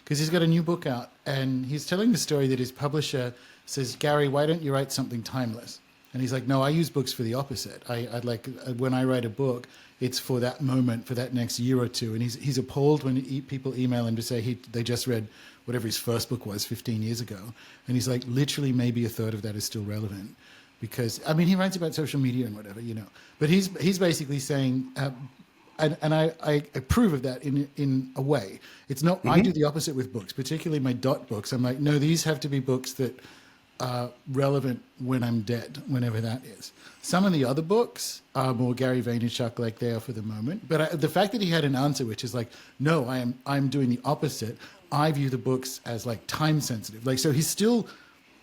because he's got a new book out, and he's telling the story that his publisher says, Gary, why don't you write something timeless? And he's like, no, I use books for the opposite. I'd like, when I write a book, it's for that moment, for that next year or two. And he's appalled when people email him to say they just read whatever his first book was 15 years ago. And he's like, literally maybe a third of that is still relevant. Because, I mean, he writes about social media and whatever, you know. But he's basically saying, and I approve of that in a way. It's not, I do the opposite with books, particularly my dot books. I'm like, no, these have to be books that are relevant when I'm dead, whenever that is. Some of the other books are more Gary Vaynerchuk, like they are for the moment. But the fact that he had an answer, which is like, no, I'm doing the opposite. I view the books as like time sensitive. Like, so he's still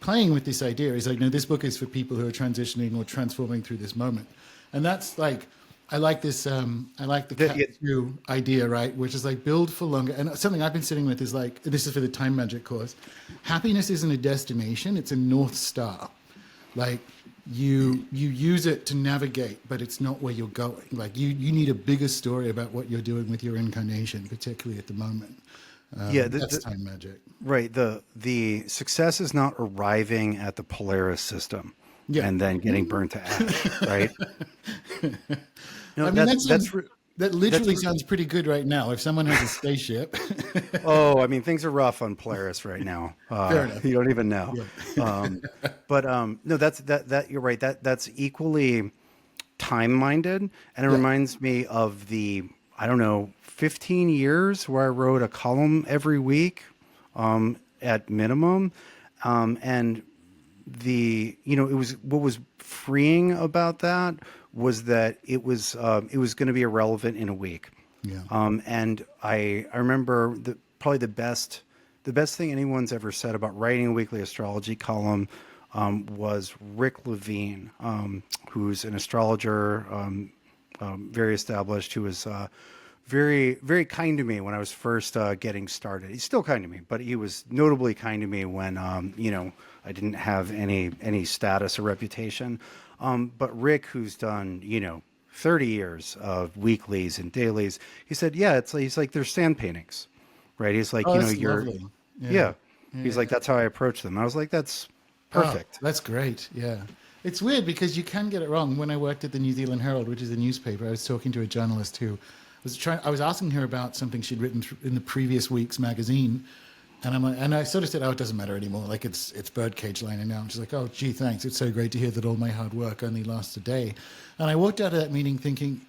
playing with this idea. He's like, no, this book is for people who are transitioning or transforming through this moment. And that's like, I like this, I like the cat through idea, right? Which is like build for longer. And something I've been sitting with is like, this is for the time magic course. Happiness isn't a destination, it's a North Star. Like you use it to navigate, but it's not where you're going. Like you need a bigger story about what you're doing with your incarnation, particularly at the moment. That's time magic. Right. The success is not arriving at the Polaris system and then getting burnt to ash, right? No, I mean, that literally sounds pretty good right now. If someone has a spaceship. Oh, I mean, things are rough on Polaris right now. Fair enough. You don't even know. Yeah. But no, that you're right. That's equally time-minded, and it reminds me of the, I don't know, 15 years where I wrote a column every week at minimum, and it was, what was freeing about that was that it was going to be irrelevant in a week. Yeah. And I remember probably the best thing anyone's ever said about writing a weekly astrology column was Rick Levine, who's an astrologer, very established, who was very, very kind to me when I was first getting started. He's still kind to me, but he was notably kind to me when I didn't have any status or reputation. But Rick, who's done 30 years of weeklies and dailies, he said, yeah, he's like they're sand paintings, right? He's like, you're lovely. yeah. He's like, that's how I approach them. I was like, that's perfect. Oh, that's great. Yeah. It's weird because you can get it wrong. When I worked at the New Zealand Herald, which is a newspaper, I was talking to a journalist who I was asking her about something she'd written in the previous week's magazine. And I'm like, and I sort of said, oh, it doesn't matter anymore. Like it's birdcage liner now. And she's like, oh, gee, thanks. It's so great to hear that all my hard work only lasts a day. And I walked out of that meeting thinking,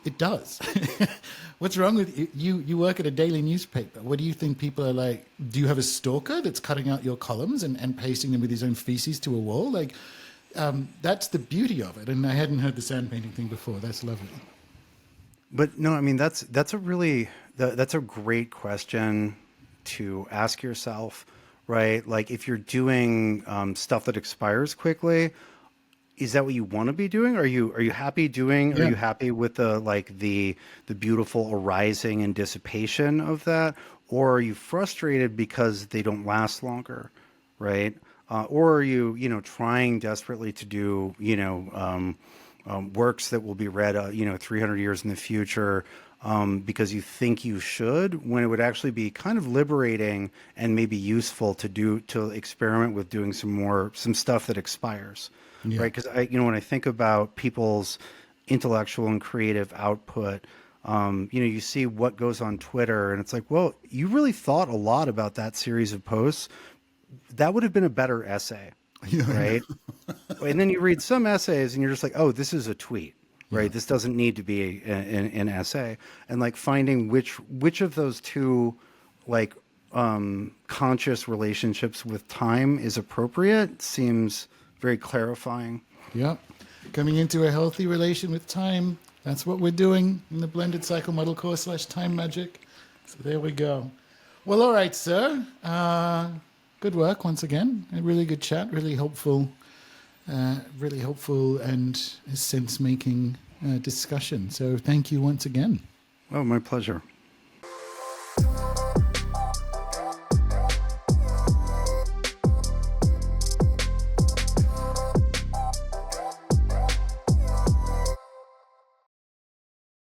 it does. What's wrong with you? You work at a daily newspaper. What do you think people are like? Do you have a stalker that's cutting out your columns and pasting them with his own feces to a wall? Like, that's the beauty of it. And I hadn't heard the sand painting thing before. That's lovely. But no, I mean, that's a great question to ask yourself, right? Like if you're doing stuff that expires quickly, is that what you want to be doing? Are you happy doing? Are you happy with the beautiful arising and dissipation of that, or are you frustrated because they don't last longer, right? Or are you trying desperately to do works that will be read 300 years in the future, because you think you should, when it would actually be kind of liberating and maybe useful to experiment with doing some stuff that expires, right? Because when I think about people's intellectual and creative output, you see what goes on Twitter, and it's like, well, you really thought a lot about that series of posts. That would have been a better essay, right? And then you read some essays, and you're just like, oh, this is a tweet. Right. This doesn't need to be an essay. And like finding which of those two like conscious relationships with time is appropriate seems very clarifying. Yep. Coming into a healthy relation with time. That's what we're doing in the Blended Cycle Model course /Time Magic. So there we go. Well, all right, sir. Good work once again. A really good chat. Really helpful and sense-making discussion. So thank you once again. Oh, my pleasure.